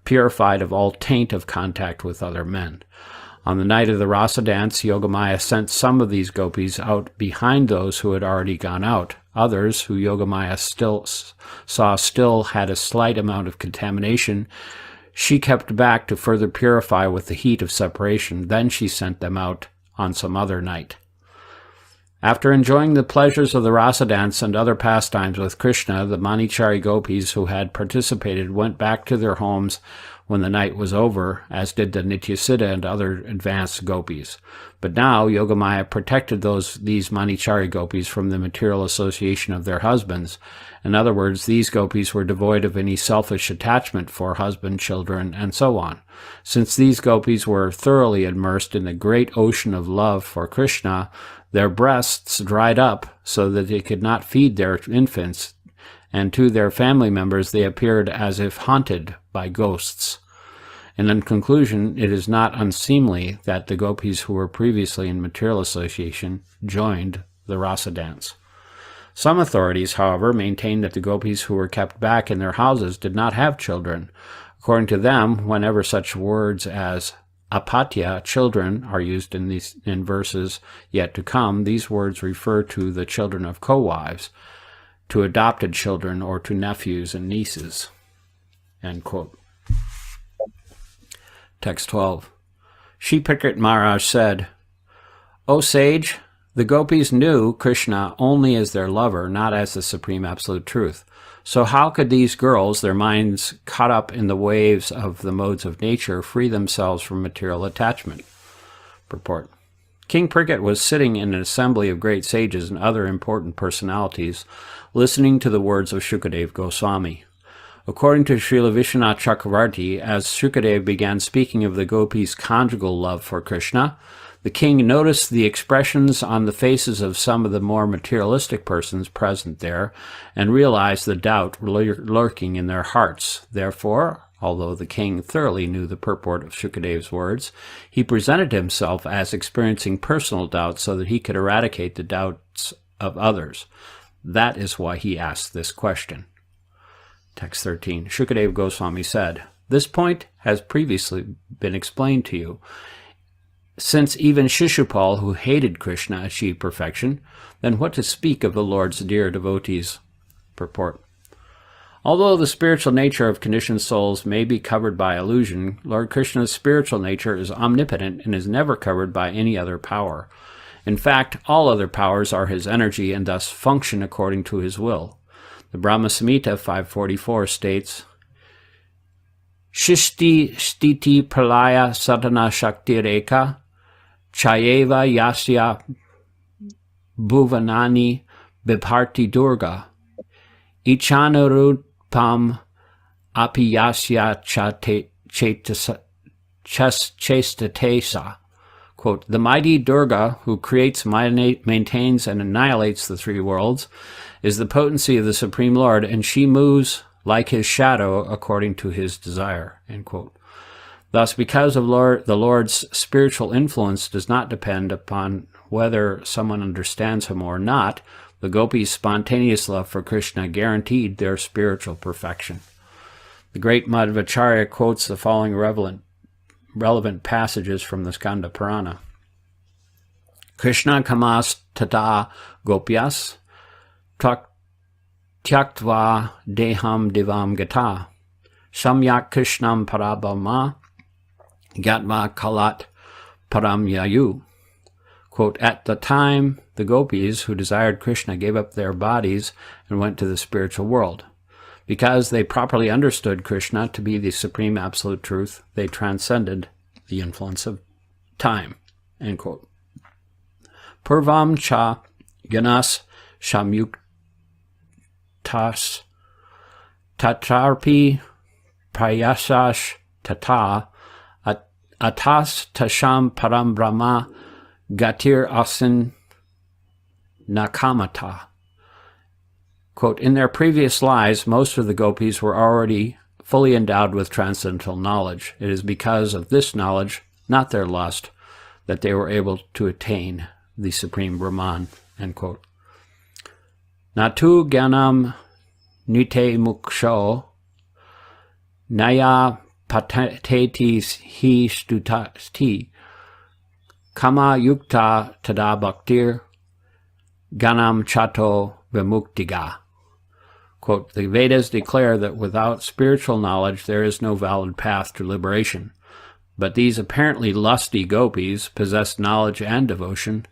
purified of all taint of contact with other men. On the night of the rasa dance, Yogamaya sent some of these gopis out behind those who had already gone out. Others, who Yogamaya still had a slight amount of contamination, she kept back to further purify with the heat of separation. Then she sent them out on some other night. After enjoying the pleasures of the rasa dance and other pastimes with Krishna, the Manichari gopis who had participated went back to their homes when the night was over, as did the Nityasiddha and other advanced gopis. But now Yogamaya protected these Manichari gopis from the material association of their husbands. In other words, these gopis were devoid of any selfish attachment for husband, children, and so on. Since these gopis were thoroughly immersed in the great ocean of love for Krishna, their breasts dried up so that they could not feed their infants, and to their family members they appeared as if haunted by ghosts. And in conclusion, it is not unseemly that the gopis who were previously in material association joined the rasa dance. Some authorities, however, maintain that the gopis who were kept back in their houses did not have children. According to them, whenever such words as apatya, children, are used in verses yet to come, these words refer to the children of co-wives, to adopted children, or to nephews and nieces. End quote. Text 12. Shri Pikrit Maharaj said, O sage, the gopis knew Krishna only as their lover, not as the supreme absolute truth. So how could these girls, their minds caught up in the waves of the modes of nature, free themselves from material attachment? Purport. King Parikshit was sitting in an assembly of great sages and other important personalities, listening to the words of Shukadeva Goswami. According to Srila Vishwanath Chakravarti, as Shukadeva began speaking of the gopis' conjugal love for Krishna, the king noticed the expressions on the faces of some of the more materialistic persons present there and realized the doubt lurking in their hearts. Therefore, although the king thoroughly knew the purport of Shukadeva's words, he presented himself as experiencing personal doubts so that he could eradicate the doubts of others. That is why he asked this question. Text 13. Shukadeva Goswami said, This point has previously been explained to you. Since even Shishupal, who hated Krishna, achieved perfection, then what to speak of the Lord's dear devotees? Purport. Although the spiritual nature of conditioned souls may be covered by illusion, Lord Krishna's spiritual nature is omnipotent and is never covered by any other power. In fact, all other powers are his energy and thus function according to his will. The Brahma Samhita 544 states, Shishti stiti pralaya sadhana shakti reka chayeva yasya bhuvanani bibharti durga ichanarupam apiyasya chestatesa. Quote, the mighty Durga, who creates, maintains, and annihilates the three worlds, is the potency of the Supreme Lord, and she moves like his shadow according to his desire. End quote. Thus, because of the Lord's spiritual influence does not depend upon whether someone understands him or not, the gopis' spontaneous love for Krishna guaranteed their spiritual perfection. The great Madhvacharya quotes the following relevant passages from the Skanda Purana. Krishna kamas tata gopyas tyaktva deham divam gata samyak krishnam parabhama gatma kalat param yayu. Quote, at the time, the gopis who desired Krishna gave up their bodies and went to the spiritual world. Because they properly understood Krishna to be the supreme absolute truth, they transcended the influence of time. End quote. Purvam cha ganas shamyuktas tatarpi prayasash tata atas tasham param brahma gatir asin nakamata. Quote, in their previous lives, most of the gopis were already fully endowed with transcendental knowledge. It is because of this knowledge, not their lust, that they were able to attain the supreme Brahman. End quote. Natu gyanam nite muksho naya pateti hi stutasti kama yukta tada bhaktir ganam chato vimuktiga. Quote, the Vedas declare that without spiritual knowledge there is no valid path to liberation. But these apparently lusty gopis possessed knowledge and devotion.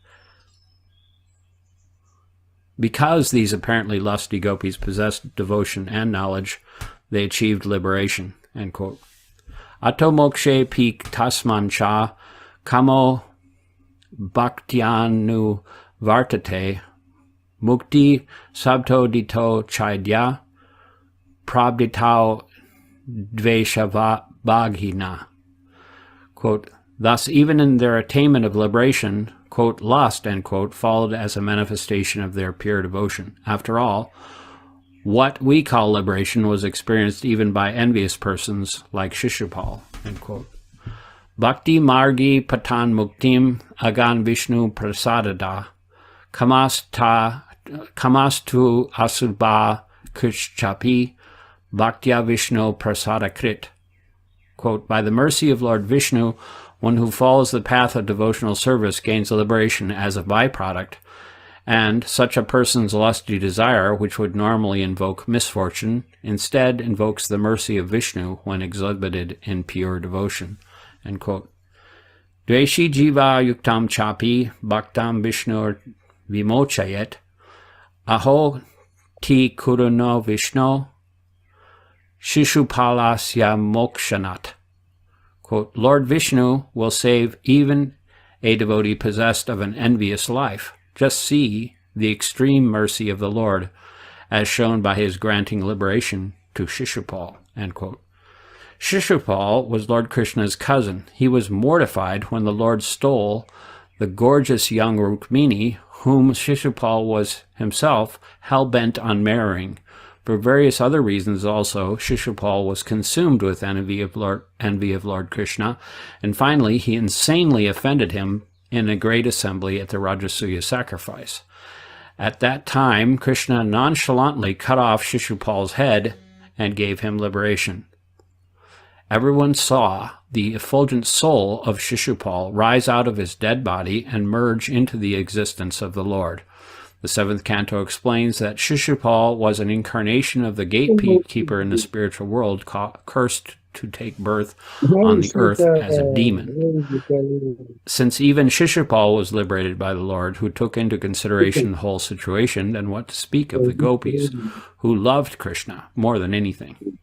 Because these apparently lusty gopis possessed devotion and knowledge, they achieved liberation. End quote. Ato mokshe pi tasman cha kamo bhaktyanu vartate mukti sabto dito chaidya prabditao dveshava bhaghina. Quote, thus, even in their attainment of liberation, quote, lust, end quote, followed as a manifestation of their pure devotion. After all, what we call liberation was experienced even by envious persons like Shishupal, end quote. Bhakti margi patan muktim agan Vishnu prasadada kamastu asubha kushchapi bhaktya Vishnu prasadakrit. Quote, by the mercy of Lord Vishnu, one who follows the path of devotional service gains liberation as a byproduct, and such a person's lusty desire, which would normally invoke misfortune, instead invokes the mercy of Vishnu when exhibited in pure devotion. End quote. Dveshi jiva yuktam chapi bhaktam Vishnu vimochayet aho ti kuruno Vishnu Shishupalasya mokshanat. Quote, Lord Vishnu will save even a devotee possessed of an envious life. Just see the extreme mercy of the Lord as shown by his granting liberation to Shishupal. End quote. Shishupal was Lord Krishna's cousin. He was mortified when the Lord stole the gorgeous young Rukmini, whom Shishupal was himself hell-bent on marrying. For various other reasons also, Shishupal was consumed with envy of Lord Krishna, and finally he insanely offended him in a great assembly at the Rajasuya sacrifice. At that time, Krishna nonchalantly cut off Shishupal's head and gave him liberation. Everyone saw the effulgent soul of Shishupal rise out of his dead body and merge into the existence of the Lord. The seventh canto explains that Shishupal was an incarnation of the gatekeeper in the spiritual world, cursed to take birth on the earth as a demon. Since even Shishupal was liberated by the Lord, who took into consideration the whole situation, then what to speak of the gopis, who loved Krishna more than anything.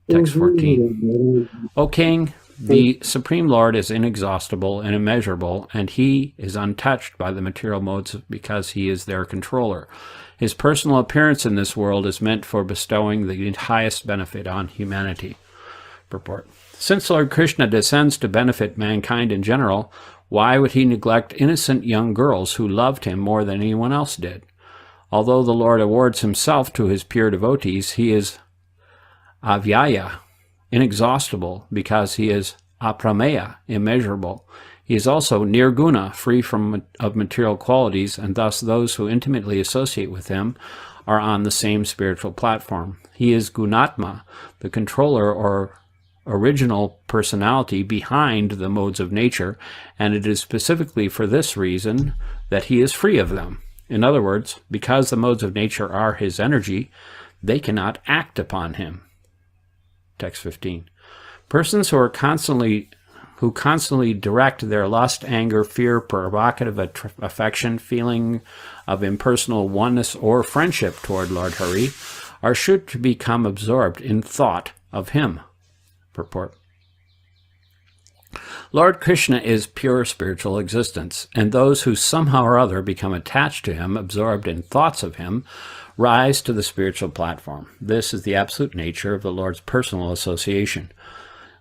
Text 14. O King, the Supreme Lord is inexhaustible and immeasurable, and he is untouched by the material modes because he is their controller. His personal appearance in this world is meant for bestowing the highest benefit on humanity. Purport. Since Lord Krishna descends to benefit mankind in general, why would he neglect innocent young girls who loved him more than anyone else did? Although the Lord awards himself to his pure devotees, he is avyaya, inexhaustible, because he is aprameya, immeasurable. He is also nirguna, free of material qualities, and thus those who intimately associate with him are on the same spiritual platform. He is gunatma, the controller or original personality behind the modes of nature, and it is specifically for this reason that he is free of them. In other words, because the modes of nature are his energy, they cannot act upon him. Text 15. Persons who constantly direct their lust, anger, fear, provocative affection, feeling of impersonal oneness, or friendship toward Lord Hari are sure to become absorbed in thought of him. Purport. Lord Krishna is pure spiritual existence, and those who somehow or other become attached to him, absorbed in thoughts of him, rise to the spiritual platform. This is the absolute nature of the Lord's personal association.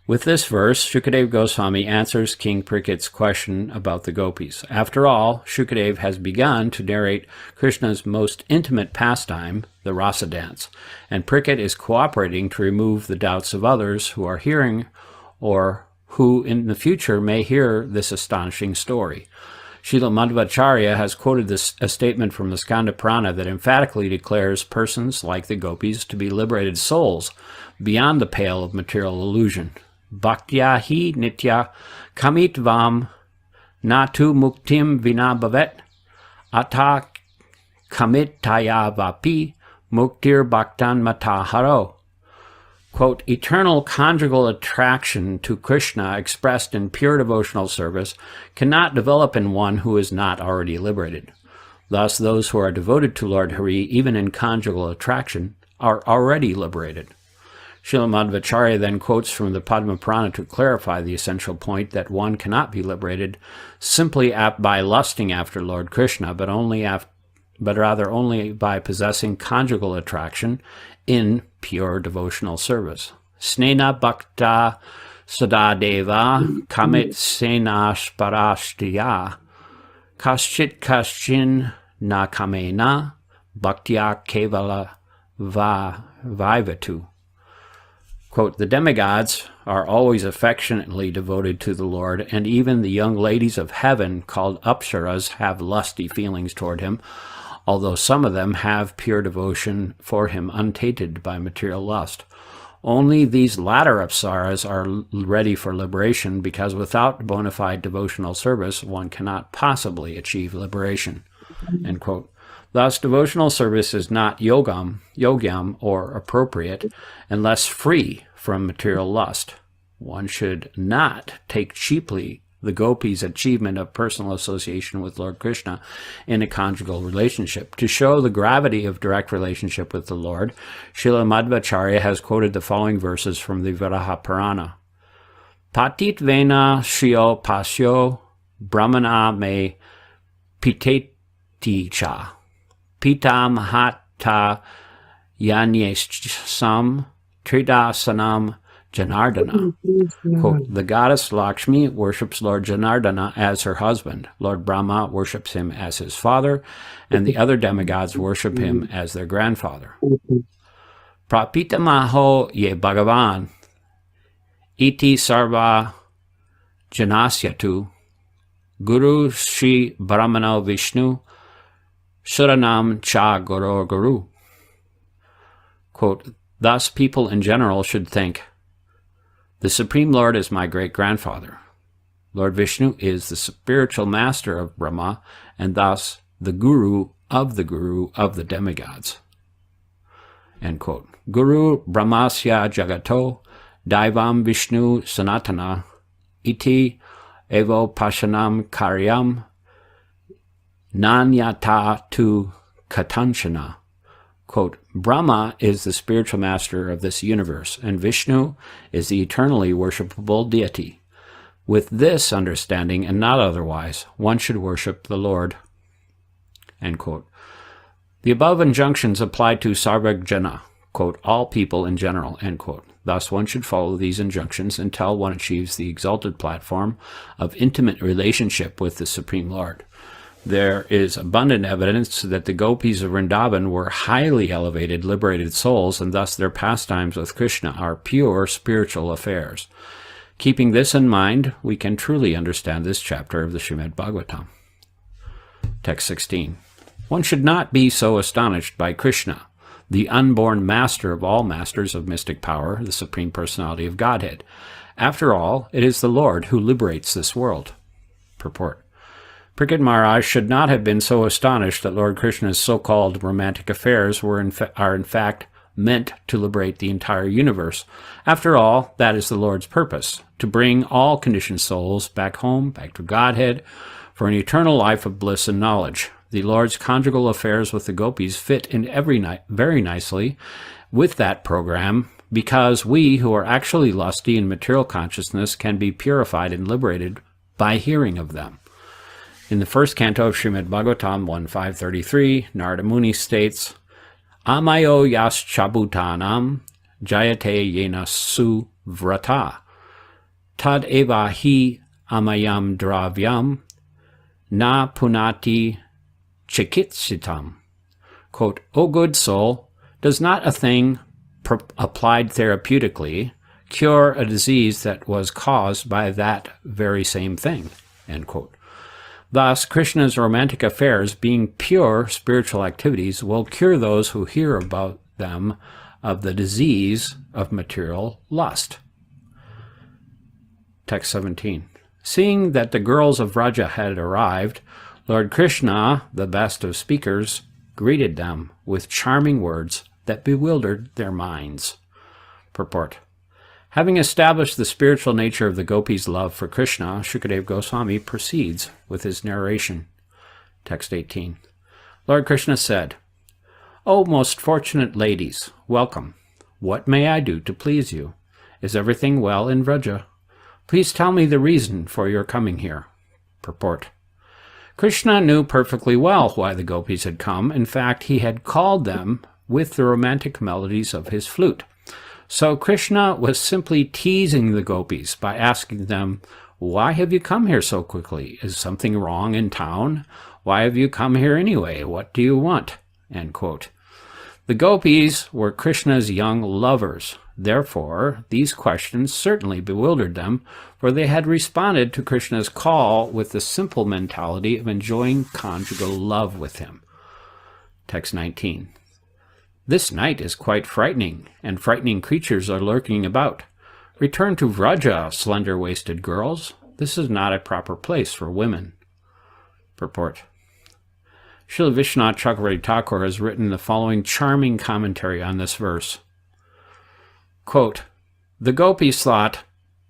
With this verse, Shukadeva Goswami answers King Parikshit's question about the gopis. After all, Shukadeva has begun to narrate Krishna's most intimate pastime, the rasa dance, and Parikshit is cooperating to remove the doubts of others who are hearing or who in the future may hear this astonishing story. Srila Madhvacharya has quoted a statement from the Skanda Purana that emphatically declares persons like the gopis to be liberated souls beyond the pale of material illusion. Bhaktya hi nitya kamit vam natu muktim vina bhavet ata kamit taya vapi muktir bhaktan mataharo. Quote, eternal conjugal attraction to Krishna expressed in pure devotional service cannot develop in one who is not already liberated. Thus, those who are devoted to Lord Hari, even in conjugal attraction, are already liberated. Srila Madhvacharya then quotes from the Padma Purana to clarify the essential point that one cannot be liberated simply by lusting after Lord Krishna, but rather only by possessing conjugal attraction in pure devotional service. Snena bhakta sadadeva kamit senash parashtiya kaschit kaschin na kamena bhaktya kevala vaivatu. Quote, the demigods are always affectionately devoted to the Lord, and even the young ladies of heaven, called apsaras, have lusty feelings toward him, although some of them have pure devotion for him untainted by material lust. Only these latter apsaras are ready for liberation, because without bona fide devotional service, one cannot possibly achieve liberation. End quote. Thus, devotional service is not yogyam, or appropriate, unless free from material lust. One should not take cheaply the gopis' achievement of personal association with Lord Krishna in a conjugal relationship. To show the gravity of direct relationship with the Lord, Srila Madhvacharya has quoted the following verses from the Viraha Purana. Patit vena shriyo pasyo brahmana me piteti cha. Pitam hata yanyesam tridasanam Janardana. Quote, the goddess Lakshmi worships Lord Janardana as her husband. Lord Brahma worships him as his father, and the other demigods worship him as their grandfather. Prapitamaho ye Bhagavan iti sarva janasyatu Guru Shri Brahmano Vishnu Suranam Cha Guru. Quote, thus people in general should think, the Supreme Lord is my great-grandfather. Lord Vishnu is the spiritual master of Brahma, and thus the guru of the demigods. End quote. Guru Brahmasya Jagato Daivam Vishnu Sanatana Iti Evo Pashanam Karyam Nanyata tu Katanchana. Quote, Brahma is the spiritual master of this universe, and Vishnu is the eternally worshipable deity. With this understanding, and not otherwise, one should worship the Lord. End quote. The above injunctions apply to sarvajana, quote, all people in general, end quote. Thus, one should follow these injunctions until one achieves the exalted platform of intimate relationship with the Supreme Lord. There is abundant evidence that the gopis of Vrindavan were highly elevated, liberated souls, and thus their pastimes with Krishna are pure spiritual affairs. Keeping this in mind, we can truly understand this chapter of the Srimad Bhagavatam. Text 16. One should not be so astonished by Krishna, the unborn master of all masters of mystic power, the Supreme Personality of Godhead. After all, it is the Lord who liberates this world. Purport. Parikshit Maharaj should not have been so astonished that Lord Krishna's so-called romantic affairs are in fact meant to liberate the entire universe. After all, that is the Lord's purpose, to bring all conditioned souls back home, back to Godhead, for an eternal life of bliss and knowledge. The Lord's conjugal affairs with the gopis fit in very nicely with that program, because we who are actually lusty in material consciousness can be purified and liberated by hearing of them. In the first canto of Srimad Bhagavatam 1.5.33, Narada Muni states, Amayo yas chabutanam jayate yena su vrata tad eva hi amayam dravyam na punati chikitsitam. Quote, O good soul, does not a thing applied therapeutically cure a disease that was caused by that very same thing? End quote. Thus, Krishna's romantic affairs, being pure spiritual activities, will cure those who hear about them of the disease of material lust. Text 17. Seeing that the girls of Vraja had arrived, Lord Krishna, the best of speakers, greeted them with charming words that bewildered their minds. Purport. Having established the spiritual nature of the gopis' love for Krishna, Shukadeva Goswami proceeds with his narration. Text 18. Lord Krishna said, O most fortunate ladies, welcome. What may I do to please you? Is everything well in Vraja? Please tell me the reason for your coming here. Purport. Krishna knew perfectly well why the gopis had come. In fact, he had called them with the romantic melodies of his flute. So Krishna was simply teasing the gopis by asking them, why have you come here so quickly? Is something wrong in town? Why have you come here anyway? What do you want? End quote. The gopis were Krishna's young lovers. Therefore, these questions certainly bewildered them, for they had responded to Krishna's call with the simple mentality of enjoying conjugal love with him. Text 19. This night is quite frightening, and frightening creatures are lurking about. Return to Vraja, slender-waisted girls. This is not a proper place for women. Purport. Srila Vishwanath Chakravarti Thakur has written the following charming commentary on this verse. Quote, the gopis thought,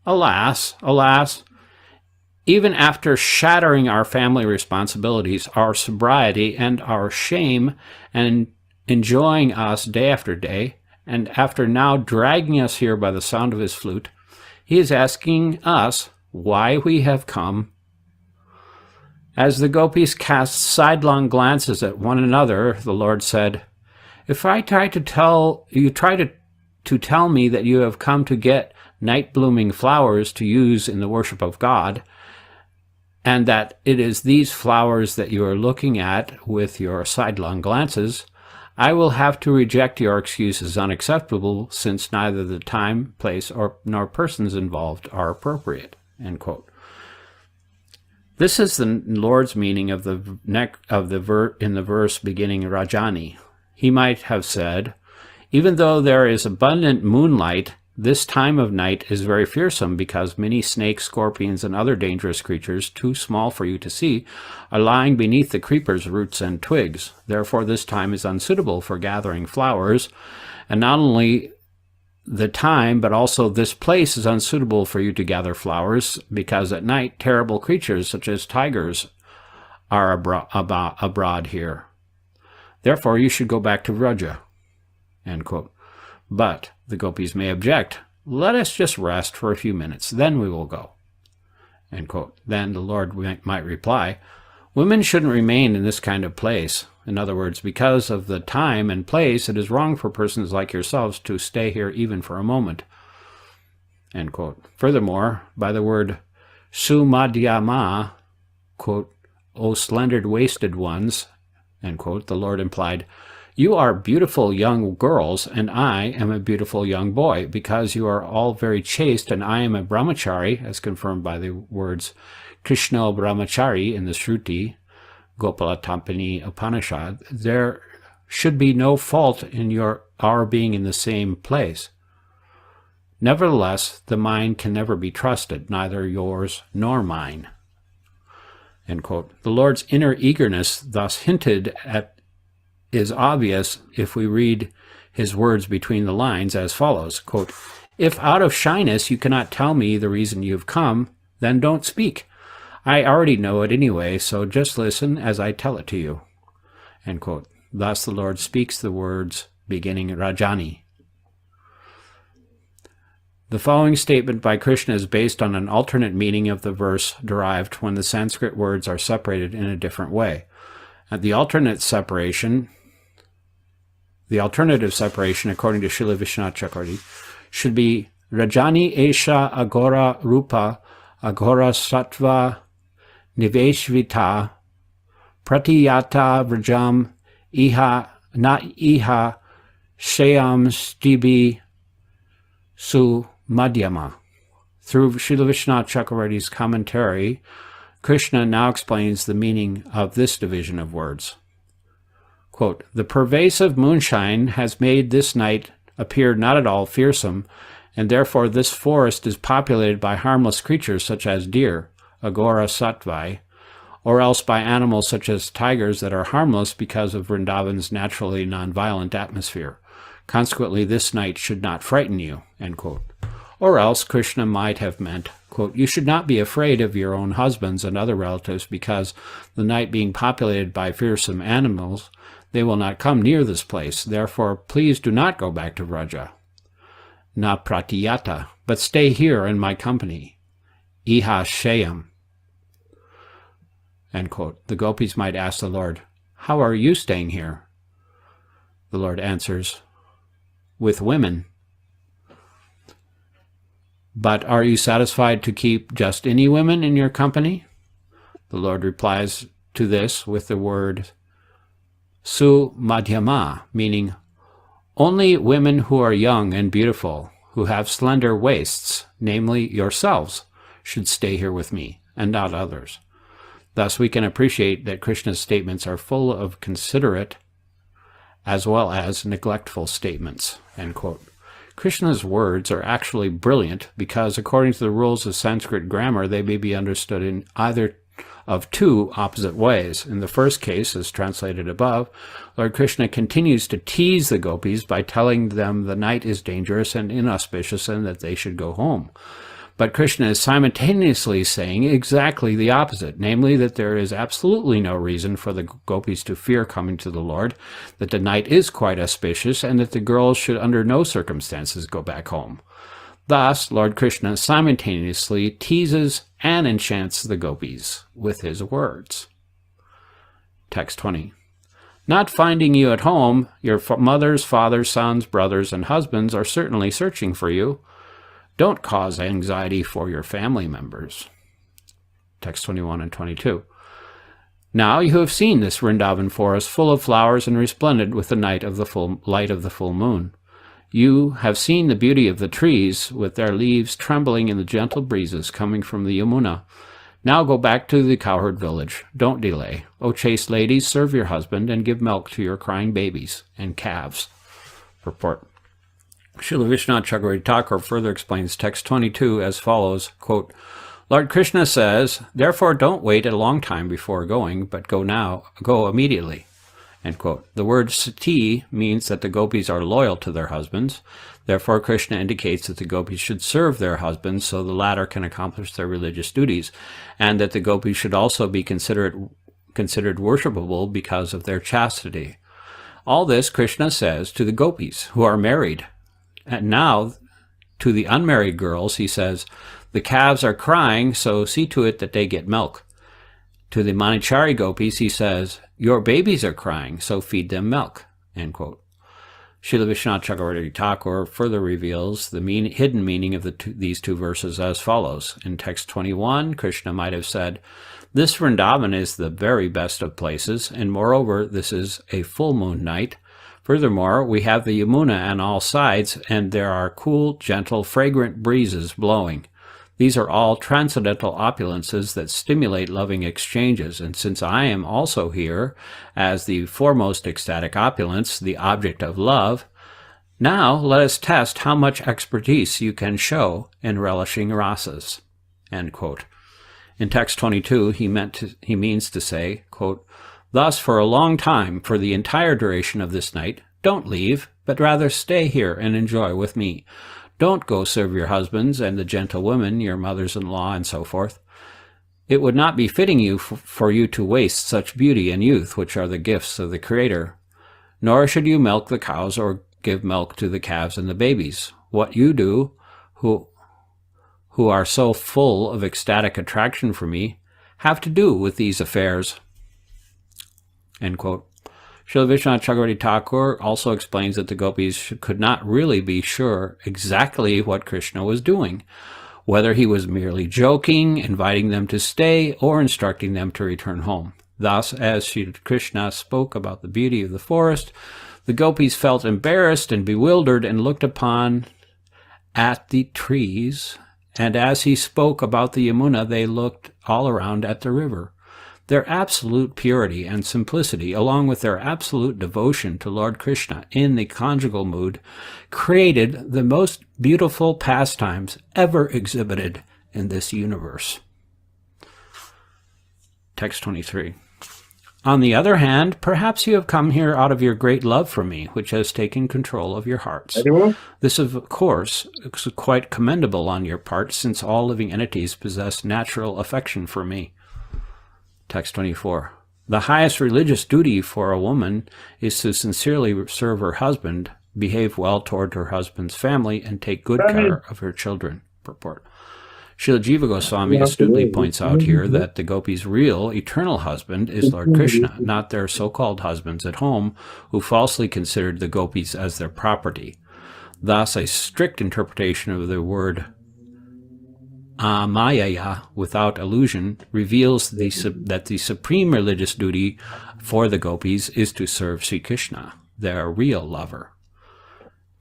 alas, alas, even after shattering our family responsibilities, our sobriety, and our shame, and enjoying us day after day, and after now dragging us here by the sound of his flute, he is asking us why we have come. As the gopis cast sidelong glances at one another, the Lord said, if I try to tell me that you have come to get night-blooming flowers to use in the worship of God, and that it is these flowers that you are looking at with your sidelong glances, I will have to reject your excuse as unacceptable, since neither the time, place, nor persons involved are appropriate. End quote. This is the Lord's meaning of in the verse beginning Rajani. He might have said, even though there is abundant moonlight, this time of night is very fearsome because many snakes, scorpions, and other dangerous creatures, too small for you to see, are lying beneath the creepers, roots, and twigs. Therefore, this time is unsuitable for gathering flowers, and not only the time, but also this place is unsuitable for you to gather flowers, because at night terrible creatures such as tigers are abroad here. Therefore, you should go back to Vraja. End quote. But the gopis may object. Let us just rest for a few minutes, then we will go. End quote. Then the Lord might reply, women shouldn't remain in this kind of place. In other words, because of the time and place, it is wrong for persons like yourselves to stay here even for a moment. End quote. Furthermore, by the word sumadhyama, quote, O slender-waisted ones, end quote, the Lord implied, you are beautiful young girls, and I am a beautiful young boy, because you are all very chaste, and I am a brahmachari, as confirmed by the words Krishna brahmachari in the Shruti, Gopalatampani Upanishad. There should be no fault in our being in the same place. Nevertheless, the mind can never be trusted, neither yours nor mine. End quote. The Lord's inner eagerness thus hinted at is obvious if we read his words between the lines as follows, quote, if out of shyness you cannot tell me the reason you have come, then don't speak. I already know it anyway, so just listen as I tell it to you. End quote. Thus the Lord speaks the words beginning Rajani. The following statement by Krishna is based on an alternate meaning of the verse derived when the Sanskrit words are separated in a different way. The alternative separation, according to Srila Vishwanath Chakravarti, should be Rajani Esha Agora Rupa Agora Sattva Niveshvita Pratiyata Vrajam Iha Na Iha Shayam Stibi Su Madhyama. Through Srila Vishwanath Chakravarti's commentary, Krishna now explains the meaning of this division of words. Quote, the pervasive moonshine has made this night appear not at all fearsome, and therefore this forest is populated by harmless creatures such as deer, agora sattvai, or else by animals such as tigers that are harmless because of Vrindavan's naturally nonviolent atmosphere. Consequently, this night should not frighten you, end quote. Or else Krishna might have meant, quote, you should not be afraid of your own husbands and other relatives because the night being populated by fearsome animals, they will not come near this place. Therefore, please do not go back to Vraja. na pratiyata, but stay here in my company. Iha shayam. End quote. The gopis might ask the Lord, how are you staying here? The Lord answers, with women. But are you satisfied to keep just any women in your company? The Lord replies to this with the word su madhyama, meaning only women who are young and beautiful, who have slender waists, namely yourselves, should stay here with me, and not others. Thus we can appreciate that Krishna's statements are full of considerate as well as neglectful statements. End quote. Krishna's words are actually brilliant because, according to the rules of Sanskrit grammar, they may be understood in either of two opposite ways. In the first case, as translated above, Lord Krishna continues to tease the gopis by telling them the night is dangerous and inauspicious and that they should go home. But Krishna is simultaneously saying exactly the opposite, namely that there is absolutely no reason for the gopis to fear coming to the Lord, that the night is quite auspicious, and that the girls should under no circumstances go back home. Thus, Lord Krishna simultaneously teases and enchants the gopis with his words. Text 20. Not finding you at home, your mothers, fathers, sons, brothers, and husbands are certainly searching for you. Don't cause anxiety for your family members. Text 21 and 22. Now you have seen this Vrindavan forest full of flowers and resplendent with the light of the full moon. You have seen the beauty of the trees with their leaves trembling in the gentle breezes coming from the Yamuna. Now go back to the cowherd village. Don't delay. O chaste ladies, serve your husband and give milk to your crying babies and calves. Purport. Srila Vishwanath Chakravarti Thakur further explains text 22 as follows, quote, Lord Krishna says, therefore don't wait a long time before going, but go immediately. End quote. The word sati means that the gopis are loyal to their husbands. Therefore, Krishna indicates that the gopis should serve their husbands so the latter can accomplish their religious duties, and that the gopis should also be considered worshipable because of their chastity. All this Krishna says to the gopis who are married. And now, to the unmarried girls, he says, the calves are crying, so see to it that they get milk. To the Manichari gopis, he says, your babies are crying, so feed them milk. End quote. Srila Vishwanath Chakravarti Thakur further reveals the hidden meaning of these two verses as follows. In text 21, Krishna might have said, this Vrindavan is the very best of places, and moreover, this is a full moon night. Furthermore, we have the Yamuna on all sides, and there are cool, gentle, fragrant breezes blowing. These are all transcendental opulences that stimulate loving exchanges, and since I am also here as the foremost ecstatic opulence, the object of love, now let us test how much expertise you can show in relishing rasas. End quote. In text 22, he means to say, quote, thus, for a long time, for the entire duration of this night, don't leave, but rather stay here and enjoy with me. Don't go serve your husbands and the gentle women, your mothers-in-law, and so forth. It would not be fitting you for you to waste such beauty and youth, which are the gifts of the Creator. Nor should you milk the cows or give milk to the calves and the babies. What you do, who are so full of ecstatic attraction for me, have to do with these affairs. End quote. Srila Vishwanath Chakravarti Thakur also explains that the gopis could not really be sure exactly what Krishna was doing, whether he was merely joking, inviting them to stay, or instructing them to return home. Thus, as Sri Krishna spoke about the beauty of the forest, the gopis felt embarrassed and bewildered and looked upon at the trees, and as he spoke about the Yamuna, they looked all around at the river. Their absolute purity and simplicity, along with their absolute devotion to Lord Krishna in the conjugal mood, created the most beautiful pastimes ever exhibited in this universe. Text 23. On the other hand, perhaps you have come here out of your great love for me, which has taken control of your hearts. This, of course, is quite commendable on your part, since all living entities possess natural affection for me. Text 24. The highest religious duty for a woman is to sincerely serve her husband, behave well toward her husband's family, and take good care of her children. Purport. Srila Jiva Goswami astutely points out here that the gopis' real, eternal husband is Lord Krishna, not their so-called husbands at home, who falsely considered the gopis as their property. Thus, a strict interpretation of the word Amayaya, without illusion, reveals that the supreme religious duty for the gopis is to serve Sri Krishna, their real lover.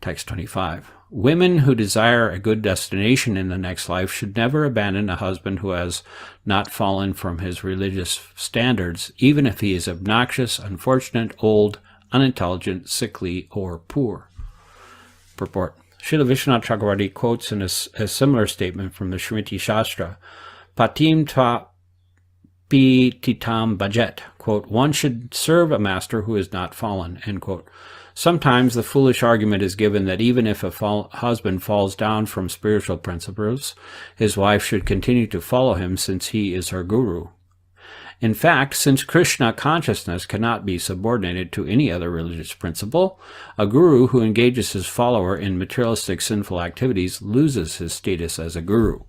Text 25. Women who desire a good destination in the next life should never abandon a husband who has not fallen from his religious standards, even if he is obnoxious, unfortunate, old, unintelligent, sickly, or poor. Purport. Srila Vishwanath Chakravarti quotes in a similar statement from the Srimati Shastra, Patim tva titam bhajet, quote, one should serve a master who is not fallen, end quote. Sometimes the foolish argument is given that even if a husband falls down from spiritual principles, his wife should continue to follow him since he is her guru. In fact, since Krishna consciousness cannot be subordinated to any other religious principle, a guru who engages his follower in materialistic sinful activities loses his status as a guru.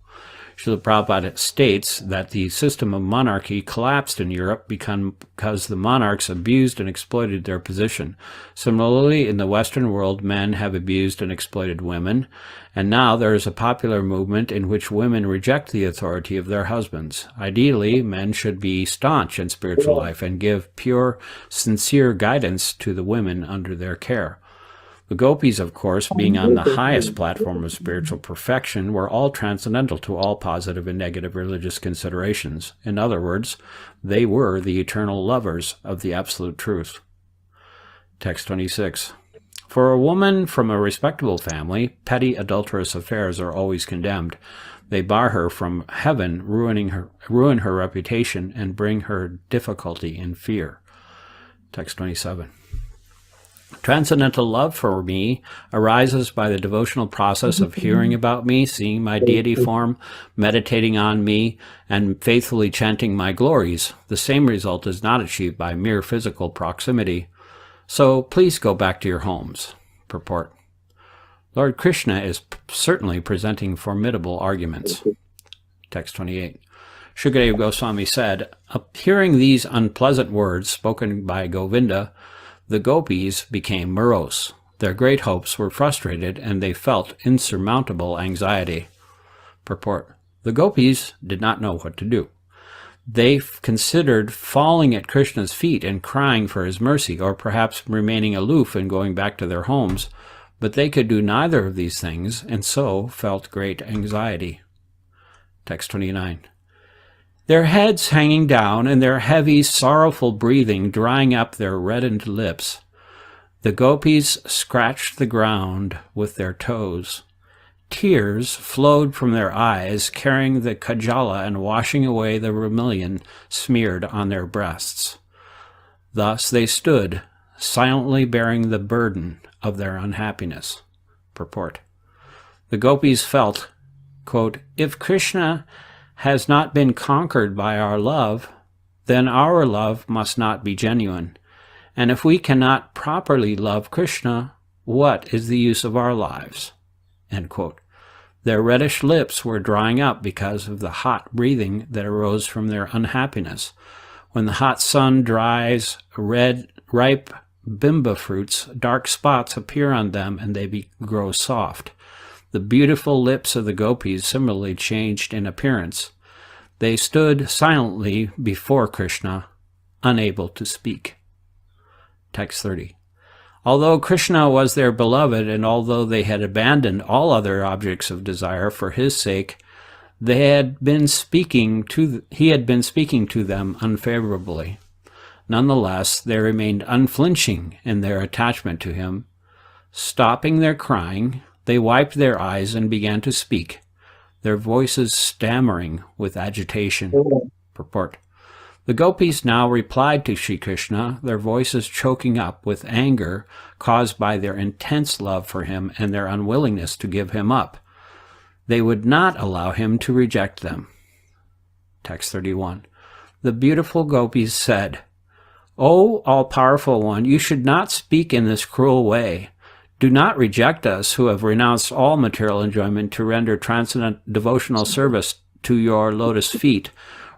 Srila Prabhupada states that the system of monarchy collapsed in Europe because the monarchs abused and exploited their position. Similarly, in the Western world, men have abused and exploited women, and now there is a popular movement in which women reject the authority of their husbands. Ideally, men should be staunch in spiritual life and give pure, sincere guidance to the women under their care. The gopis, of course, being on the highest platform of spiritual perfection, were all transcendental to all positive and negative religious considerations. In other words, they were the eternal lovers of the absolute truth. Text 26. For a woman from a respectable family, petty adulterous affairs are always condemned. They bar her from heaven, ruin her reputation, and bring her difficulty and fear. Text 27. Transcendental love for me arises by the devotional process of hearing about me, seeing my deity form, meditating on me, and faithfully chanting my glories. The same result is not achieved by mere physical proximity. So please go back to your homes. Purport. Lord Krishna is certainly presenting formidable arguments. Text 28. Shukadeva Goswami said, hearing these unpleasant words spoken by Govinda, the gopis became morose. Their great hopes were frustrated, and they felt insurmountable anxiety. Purport. The gopis did not know what to do. They considered falling at Krishna's feet and crying for his mercy, or perhaps remaining aloof and going back to their homes, but they could do neither of these things, and so felt great anxiety. Text 29. Their heads hanging down and their heavy, sorrowful breathing drying up their reddened lips, the gopis scratched the ground with their toes. Tears flowed from their eyes, carrying the kajala and washing away the vermilion smeared on their breasts. Thus they stood, silently bearing the burden of their unhappiness. Purport. The gopis felt, quote, if Krishna has not been conquered by our love, then our love must not be genuine. And if we cannot properly love Krishna, what is the use of our lives? End quote. Their reddish lips were drying up because of the hot breathing that arose from their unhappiness. When the hot sun dries ripe bimba fruits, dark spots appear on them and they grow soft. The beautiful lips of the gopis similarly changed in appearance. They stood silently before Krishna, unable to speak. Text 30. Although Krishna was their beloved, and although they had abandoned all other objects of desire for his sake, he had been speaking to them unfavorably. Nonetheless, they remained unflinching in their attachment to him. Stopping their crying, they wiped their eyes and began to speak, their voices stammering with agitation. Purport. The gopis now replied to Sri Krishna, their voices choking up with anger caused by their intense love for him and their unwillingness to give him up. They would not allow him to reject them. Text 31. The beautiful gopis said, O all-powerful one, you should not speak in this cruel way. Do not reject us who have renounced all material enjoyment to render transcendent devotional service to your lotus feet.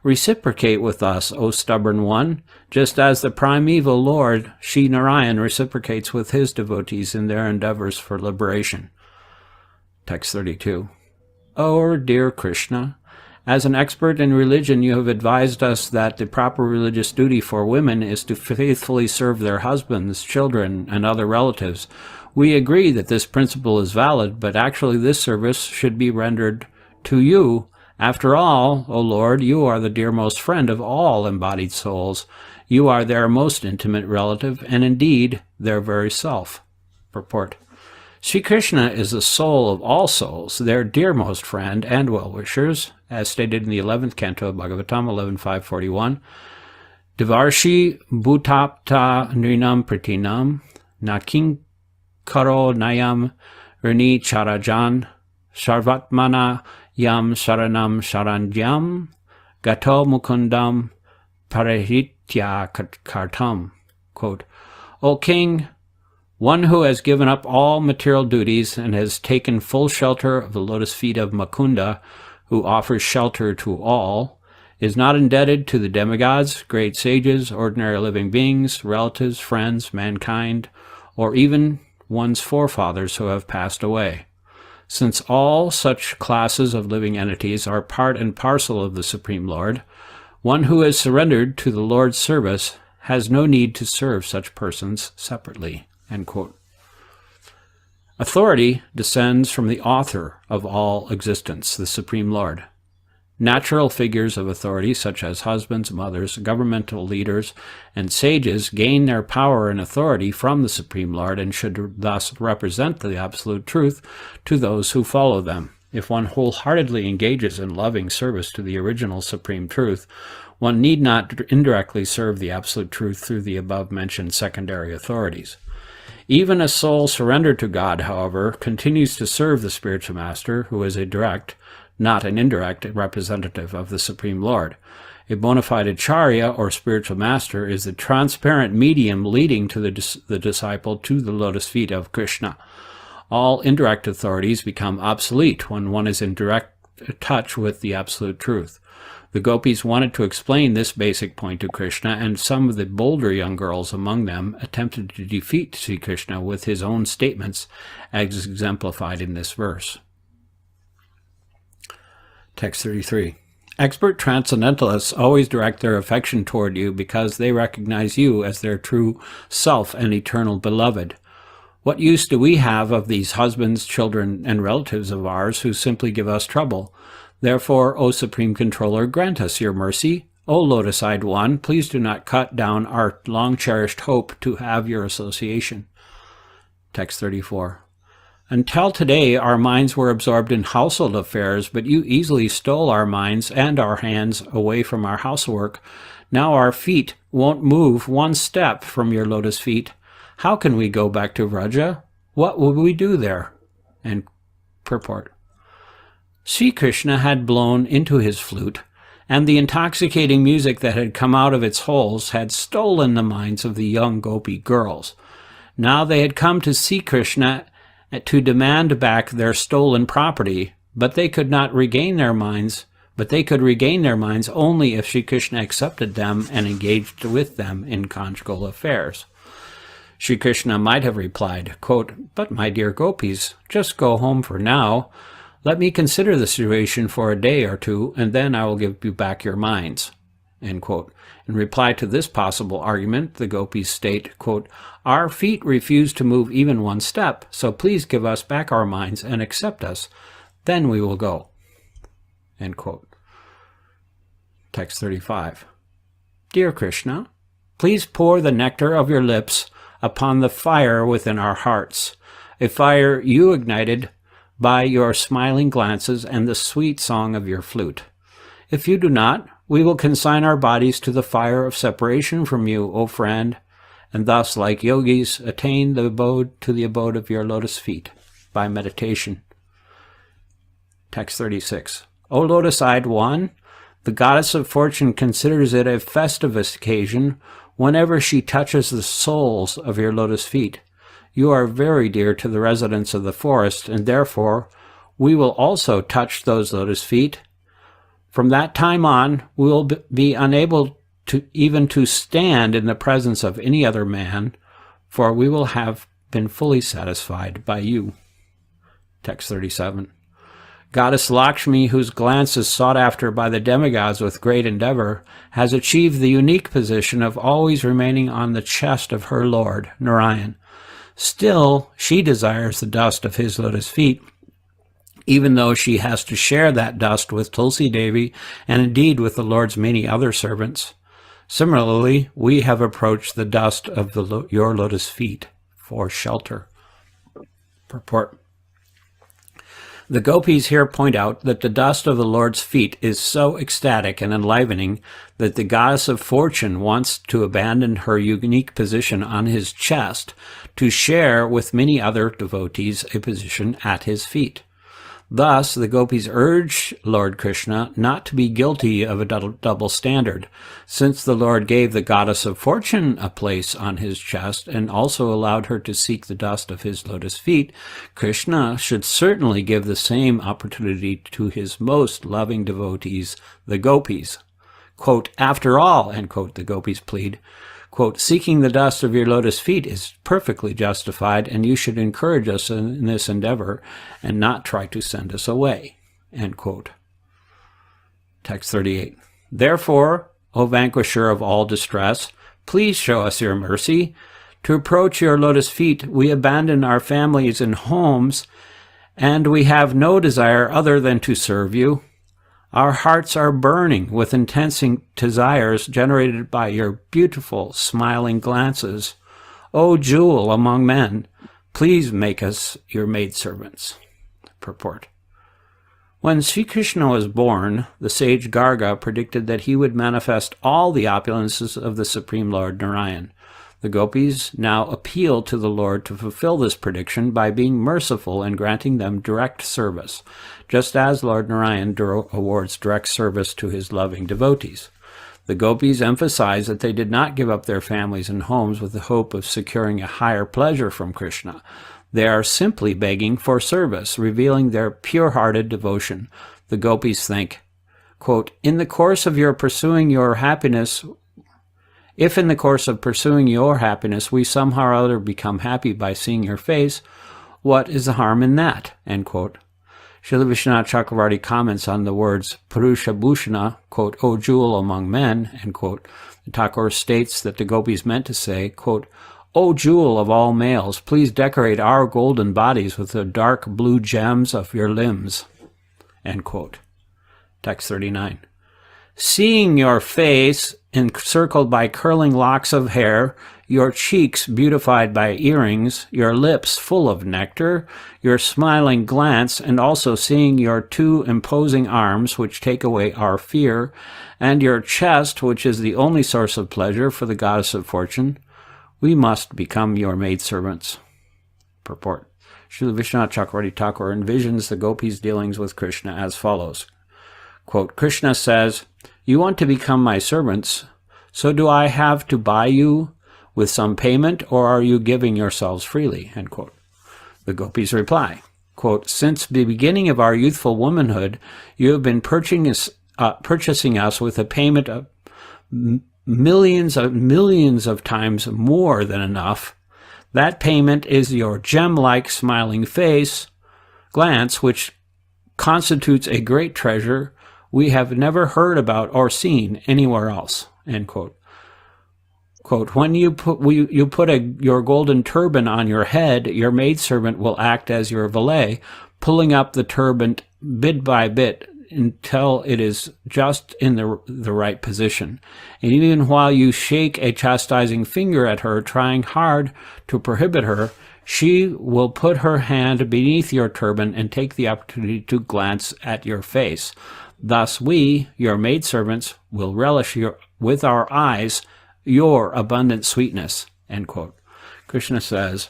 Reciprocate with us, O stubborn one, just as the primeval Lord, Shri Narayan, reciprocates with his devotees in their endeavors for liberation. Text 32. O dear Krishna, as an expert in religion, you have advised us that the proper religious duty for women is to faithfully serve their husbands, children, and other relatives. We agree that this principle is valid, but actually this service should be rendered to you. After all, O Lord, you are the dearmost friend of all embodied souls. You are their most intimate relative, and indeed, their very self. Purport. Sri Krishna is the soul of all souls, their dearmost friend and well-wishers, as stated in the 11th canto of Bhagavatam 11.541. Devarshi bhutapta nrinam pratinam naking karo nayam rini charajan sarvatmana yam saranam saranjam gato mukundam parahitya kartam. Quote, O King, one who has given up all material duties and has taken full shelter of the lotus feet of Mukunda, who offers shelter to all, is not indebted to the demigods, great sages, ordinary living beings, relatives, friends, mankind, or even one's forefathers who have passed away. Since all such classes of living entities are part and parcel of the Supreme Lord, one who has surrendered to the Lord's service has no need to serve such persons separately. End quote. Authority descends from the author of all existence, the Supreme Lord. Natural figures of authority, such as husbands, mothers, governmental leaders, and sages, gain their power and authority from the Supreme Lord and should thus represent the absolute truth to those who follow them. If one wholeheartedly engages in loving service to the original Supreme Truth, one need not indirectly serve the absolute truth through the above-mentioned secondary authorities. Even a soul surrendered to God, however, continues to serve the spiritual master, who is a direct, not an indirect, representative of the Supreme Lord. A bona fide acharya, or spiritual master, is the transparent medium leading to the disciple to the lotus feet of Krishna. All indirect authorities become obsolete when one is in direct touch with the absolute truth. The gopis wanted to explain this basic point to Krishna, and some of the bolder young girls among them attempted to defeat Sri Krishna with his own statements, as exemplified in this verse. Text 33. Expert transcendentalists always direct their affection toward you because they recognize you as their true self and eternal beloved. What use do we have of these husbands, children, and relatives of ours who simply give us trouble? Therefore, O Supreme Controller, grant us your mercy. O Lotus-eyed One, please do not cut down our long-cherished hope to have your association. Text 34. Until today, our minds were absorbed in household affairs, but you easily stole our minds and our hands away from our housework. Now our feet won't move one step from your lotus feet. How can we go back to Vraja? What will we do there? And purport. Sri Krishna had blown into his flute, and the intoxicating music that had come out of its holes had stolen the minds of the young gopi girls. Now they had come to see Krishna to demand back their stolen property, but they could not regain their minds. But they could regain their minds only if Sri Krishna accepted them and engaged with them in conjugal affairs. Sri Krishna might have replied, quote, "But my dear gopis, just go home for now. Let me consider the situation for a day or two, and then I will give you back your minds." End quote. In reply to this possible argument, the gopis state, quote, "Our feet refuse to move even one step, so please give us back our minds and accept us. Then we will go." End quote. Text 35. Dear Krishna, please pour the nectar of your lips upon the fire within our hearts, a fire you ignited by your smiling glances and the sweet song of your flute. If you do not, we will consign our bodies to the fire of separation from you, O friend, and thus, like yogis, attain the abode of your lotus feet by meditation. Text 36. O lotus-eyed One, the goddess of fortune considers it a festive occasion whenever she touches the soles of your lotus feet. You are very dear to the residents of the forest, and therefore we will also touch those lotus feet. From that time on, we will be unable to even to stand in the presence of any other man, for we will have been fully satisfied by you. Text 37. Goddess Lakshmi, whose glance is sought after by the demigods with great endeavor, has achieved the unique position of always remaining on the chest of her lord, Narayan. Still, she desires the dust of his lotus feet, even though she has to share that dust with Tulsi Devi and indeed with the Lord's many other servants. Similarly, we have approached the dust of your lotus feet for shelter. Purport. The gopis here point out that the dust of the Lord's feet is so ecstatic and enlivening that the goddess of fortune wants to abandon her unique position on his chest to share with many other devotees a position at his feet. Thus, the gopis urge Lord Krishna not to be guilty of a double standard. Since the Lord gave the goddess of fortune a place on his chest and also allowed her to seek the dust of his lotus feet, Krishna should certainly give the same opportunity to his most loving devotees, the gopis. Quote, after all, end quote, the gopis plead, quote, seeking the dust of your lotus feet is perfectly justified, and you should encourage us in this endeavor and not try to send us away, end quote. Text 38. Therefore, O vanquisher of all distress, please show us your mercy. To approach your lotus feet, we abandon our families and homes, and we have no desire other than to serve you. Our hearts are burning with intense desires generated by your beautiful, smiling glances. O jewel among men, please make us your maidservants. Purport. When Sri Krishna was born, the sage Garga predicted that he would manifest all the opulences of the Supreme Lord Narayan. The gopis now appeal to the Lord to fulfill this prediction by being merciful and granting them direct service, just as Lord Narayan awards direct service to his loving devotees. The gopis emphasize that they did not give up their families and homes with the hope of securing a higher pleasure from Krishna. They are simply begging for service, revealing their pure-hearted devotion. The gopis think, quote, If in the course of pursuing your happiness we somehow or other become happy by seeing your face, what is the harm in that? End quote. Srila Vishwanath Chakravarti comments on the words Purusha Bhushana, quote, O jewel among men, end quote. The Thakur states that the gopis meant to say, quote, O jewel of all males, please decorate our golden bodies with the dark blue gems of your limbs, end quote. Text 39. Seeing your face encircled by curling locks of hair, your cheeks beautified by earrings, your lips full of nectar, your smiling glance, and also seeing your two imposing arms, which take away our fear, and your chest, which is the only source of pleasure for the goddess of fortune, we must become your maidservants. Purport. Srila Vishwanath Chakravarti Thakur envisions the gopis' dealings with Krishna as follows. Quote, Krishna says, You want to become my servants, so do I have to buy you with some payment, or are you giving yourselves freely? End quote. The gopis reply, quote, Since the beginning of our youthful womanhood, you have been purchasing us with a payment of millions of times more than enough. That payment is your gem-like smiling face, glance, which constitutes a great treasure we have never heard about or seen anywhere else, end quote. Quote, when you put your golden turban on your head, your maidservant will act as your valet, pulling up the turban bit by bit until it is just in the right position. And even while you shake a chastising finger at her, trying hard to prohibit her, she will put her hand beneath your turban and take the opportunity to glance at your face. Thus we, your maidservants, will relish with our eyes your abundant sweetness. End quote. Krishna says,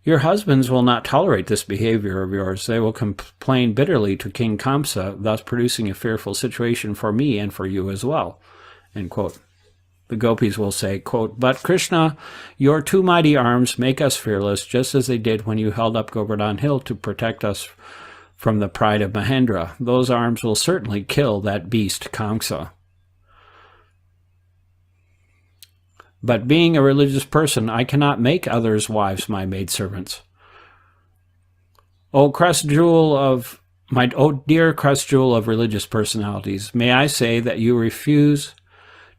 Your husbands will not tolerate this behavior of yours. They will complain bitterly to King Kamsa, thus producing a fearful situation for me and for you as well. End quote. The gopis will say, quote, "But Krishna, your two mighty arms make us fearless, just as they did when you held up Govardhan Hill to protect us from the pride of Mahendra. Those arms will certainly kill that beast Kamsa. But being a religious person, I cannot make others' wives my maidservants. O dear crest jewel of religious personalities, may I say that you refuse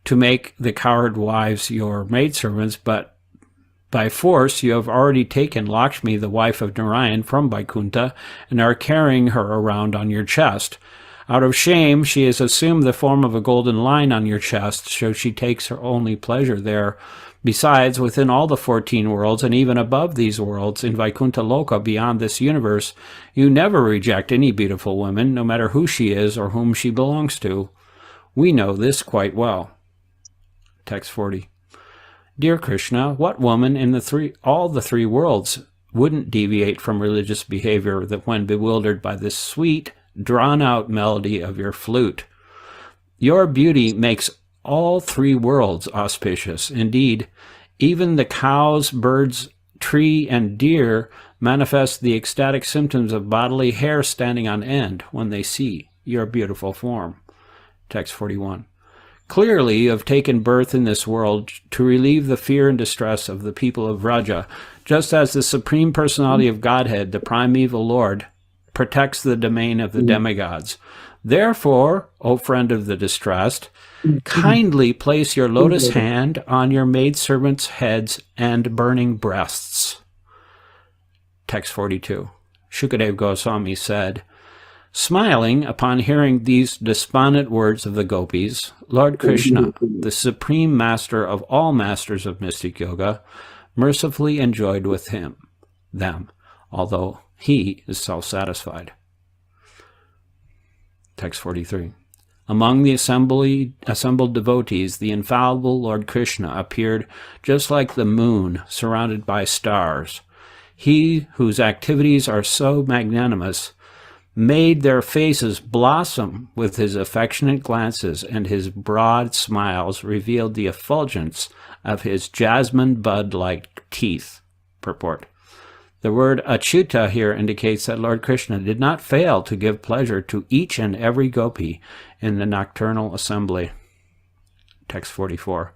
to make the cowherd wives your maidservants, but by force you have already taken Lakshmi, the wife of Narayan, from Vaikuntha, and are carrying her around on your chest. Out of shame, she has assumed the form of a golden lion on your chest, so she takes her only pleasure there. Besides, within all the 14 worlds, and even above these worlds, in Vaikuntha Loka, beyond this universe, you never reject any beautiful woman, no matter who she is or whom she belongs to. We know this quite well." Text 40. Dear Krishna, what woman in all the three worlds wouldn't deviate from religious behavior that when bewildered by this sweet, drawn-out melody of your flute? Your beauty makes all three worlds auspicious. Indeed, even the cows, birds, tree, and deer manifest the ecstatic symptoms of bodily hair standing on end when they see your beautiful form. Text 41. Clearly, you have taken birth in this world to relieve the fear and distress of the people of Vraja, just as the Supreme Personality of Godhead, the primeval Lord, protects the domain of the demigods. Therefore, O friend of the distressed, kindly place your lotus hand on your maidservants' heads and burning breasts. Text 42. Shukadeva Goswami said, smiling upon hearing these despondent words of the gopis, Lord Krishna, the supreme master of all masters of mystic yoga, mercifully enjoyed with them, although he is self-satisfied. Text 43. Among the assembled devotees, the infallible Lord Krishna appeared just like the moon surrounded by stars. He whose activities are so magnanimous made their faces blossom with his affectionate glances, and his broad smiles revealed the effulgence of his jasmine bud-like teeth. Purport. The word achyuta here indicates that Lord Krishna did not fail to give pleasure to each and every gopi in the nocturnal assembly. Text 44.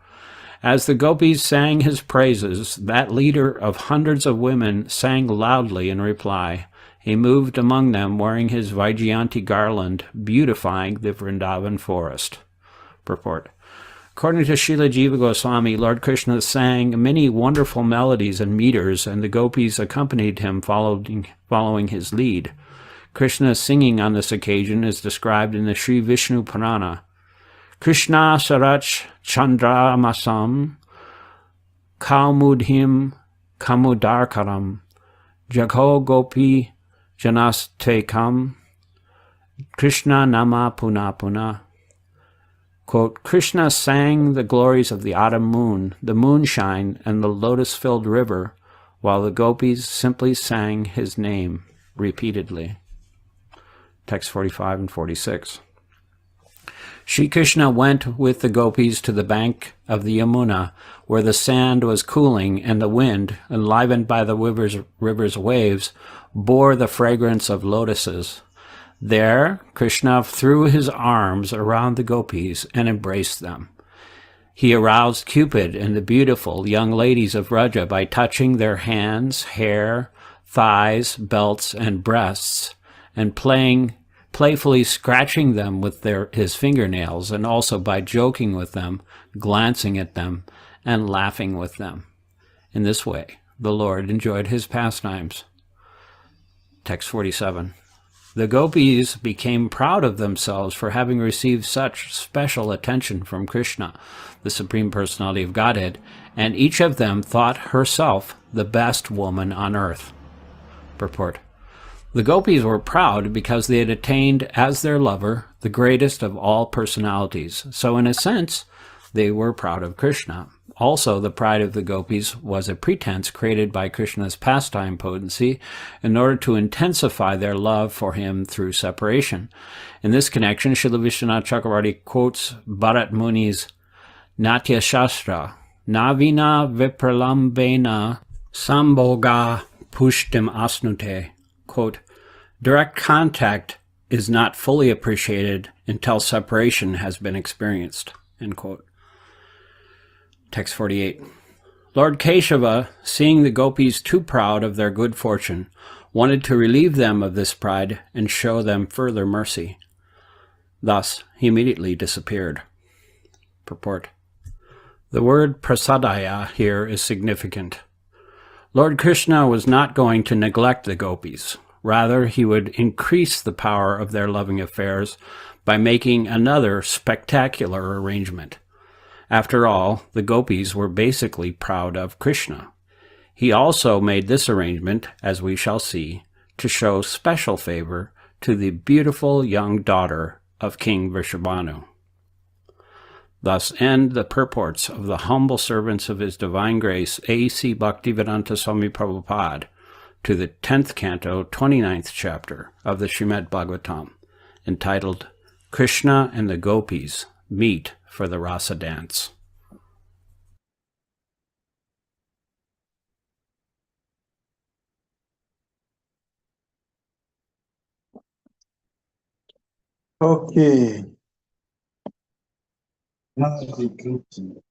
As the gopis sang his praises, that leader of hundreds of women sang loudly in reply. He moved among them wearing his Vaijayanti garland, beautifying the Vrindavan forest. Purport. According to Srila Jiva Goswami, Lord Krishna sang many wonderful melodies and meters, and the gopis accompanied him following his lead. Krishna's singing on this occasion is described in the Sri Vishnu Purana. Krishna Sarach Chandramasam Kaumudhim Kamudarkaram Jagho Gopi Janastekam Krishna Nama Puna Puna. Quote, Krishna sang the glories of the autumn moon, the moonshine, and the lotus-filled river, while the gopis simply sang his name repeatedly. Text 45 and 46. Shri Krishna went with the gopis to the bank of the Yamuna, where the sand was cooling and the wind, enlivened by the river's waves, bore the fragrance of lotuses. There, Krishna threw his arms around the gopis and embraced them. He aroused Cupid and the beautiful young ladies of Vraja by touching their hands, hair, thighs, belts, and breasts, and playfully scratching them with his fingernails, and also by joking with them, glancing at them, and laughing with them. In this way, the Lord enjoyed his pastimes. Text 47. The gopis became proud of themselves for having received such special attention from Krishna, the Supreme Personality of Godhead, and each of them thought herself the best woman on earth. Purport. The gopis were proud because they had attained as their lover the greatest of all personalities. So in a sense, they were proud of Krishna. Also, the pride of the gopis was a pretense created by Krishna's pastime potency in order to intensify their love for him through separation. In this connection, Srila Vishwanath Chakravarti quotes Bharat Muni's Natya Shastra, Navina Vipralambena Samboga Pushtim Asnute. Quote, direct contact is not fully appreciated until separation has been experienced. End quote. Text 48. Lord Keshava, seeing the gopis too proud of their good fortune, wanted to relieve them of this pride and show them further mercy. Thus, he immediately disappeared. Purport. The word prasadaya here is significant. Lord Krishna was not going to neglect the gopis. Rather, he would increase the power of their loving affairs by making another spectacular arrangement. After all, the gopis were basically proud of Krishna. He also made this arrangement, as we shall see, to show special favor to the beautiful young daughter of King Vrishabhanu. Thus end the purports of the humble servants of His Divine Grace A.C. Bhaktivedanta Swami Prabhupada to the 10th canto, 29th chapter of the Srimad Bhagavatam, entitled Krishna and the Gopis Meet for the Rasa Dance. Okay. Now the greeting.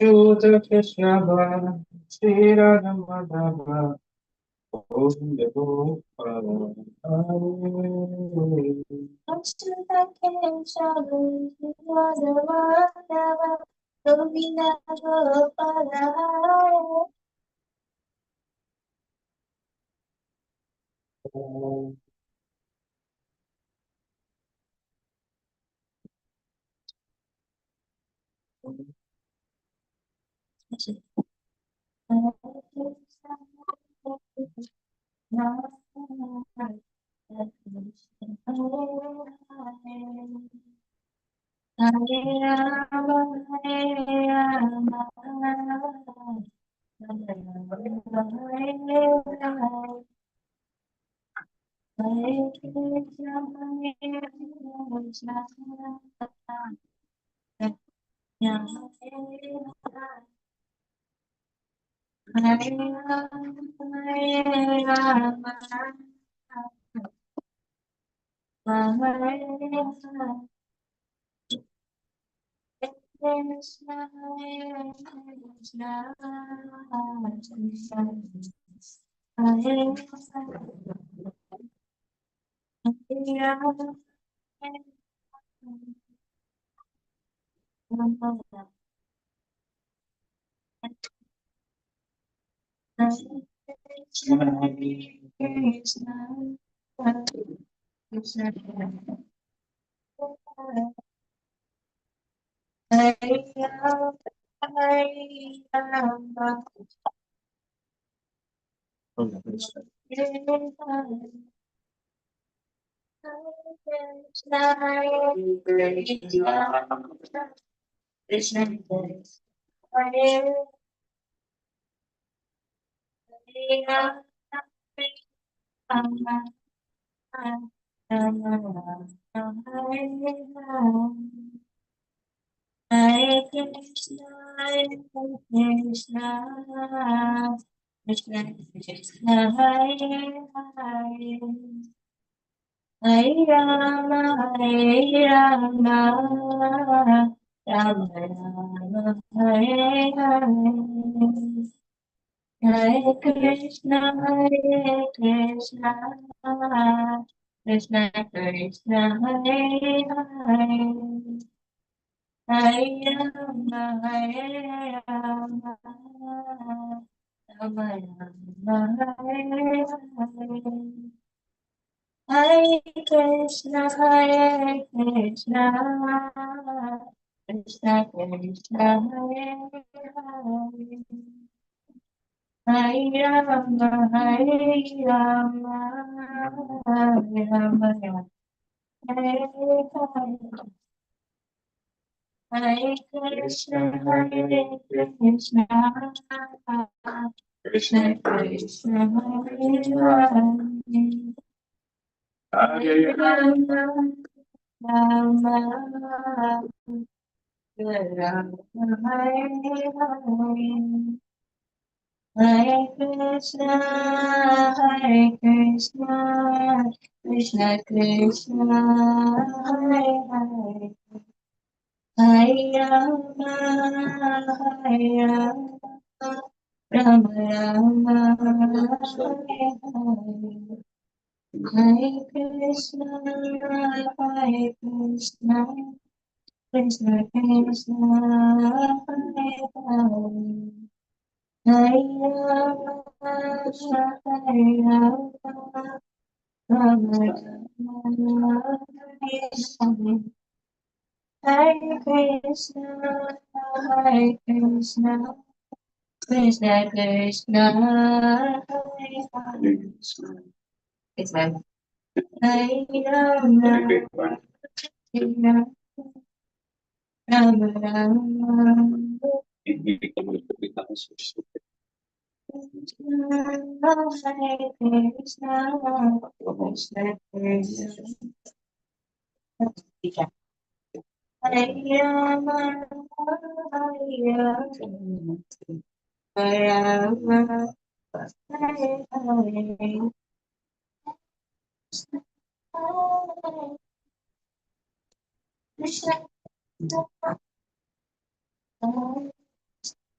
Achyuta Krishna Dhira Damodara Govinda Gopala Hare.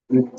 You'll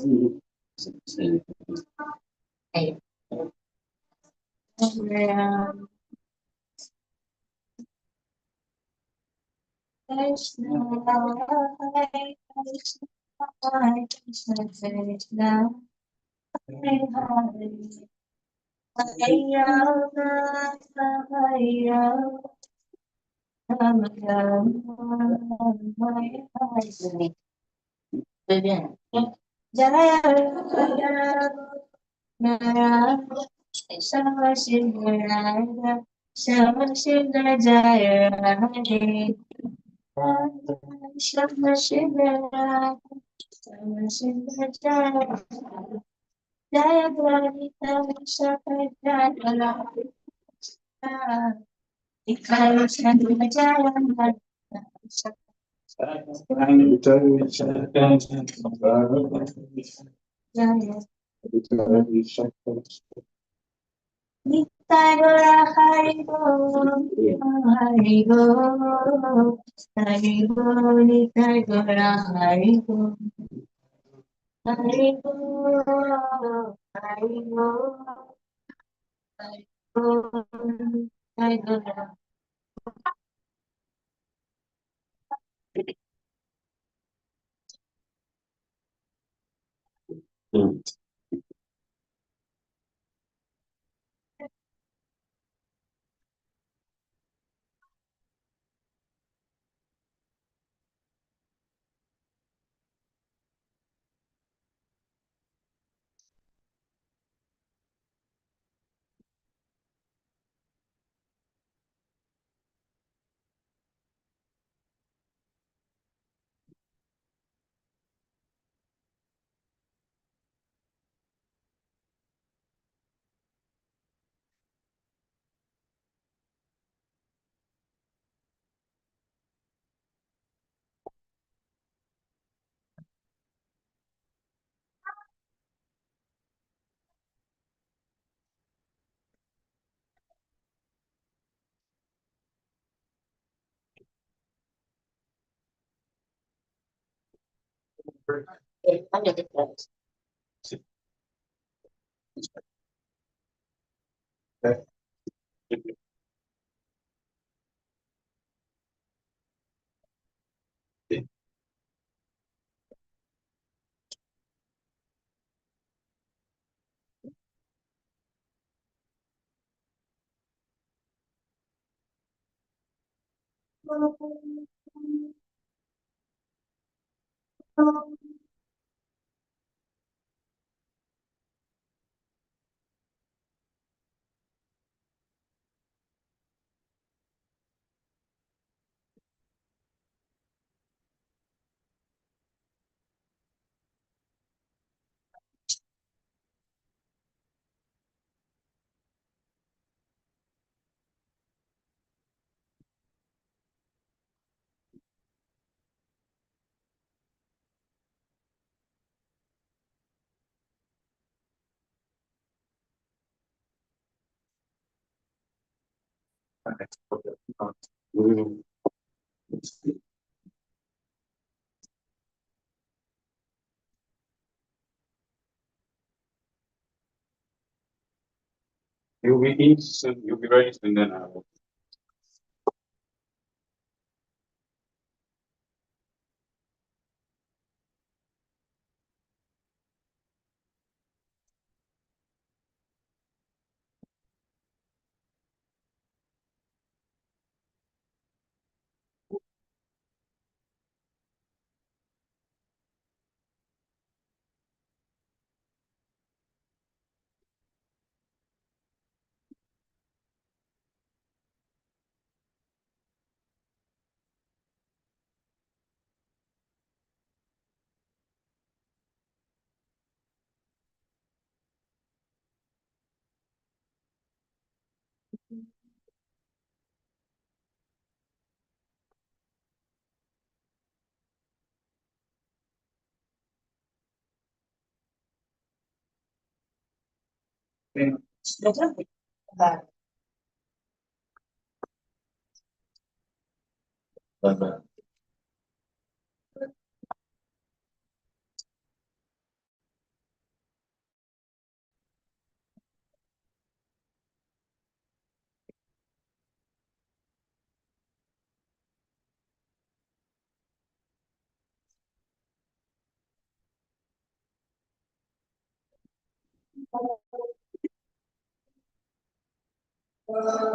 be in soon. You'll be ready soon. Then I will.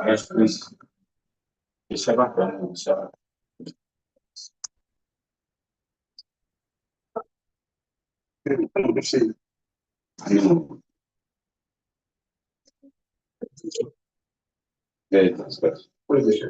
Yes, please. It's about the What is it?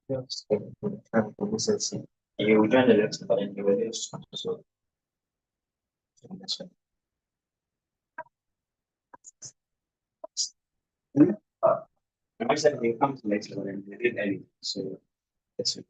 Yes. You join the next but then you will use so I said you come to next one and you did any so that's it.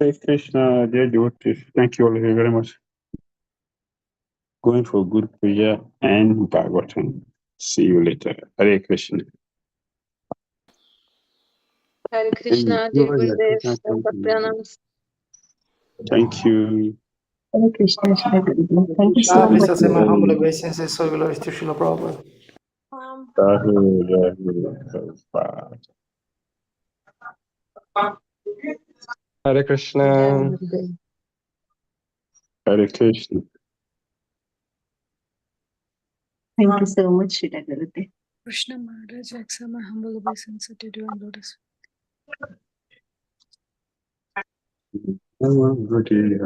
Hare Krishna, dear devotees. Thank you all very much. Going for good prayer and Bhagavatam. See you later. Hare Krishna. Hare Krishna, Jai Gurudev, Pranam. Thank you. Hare Krishna, Jai Gurudev. Thank you so Please much. accept my humble obeisances. So glory to Srila Prabhupada. Rahul, Rahul, Prabhupada. Hare Jai Krishna. Gurudev. Hare Krishna. Thank you so much, Srila Gurudev. Krishna Maharaj, accept my humble obeisance to you and lotus. Good day,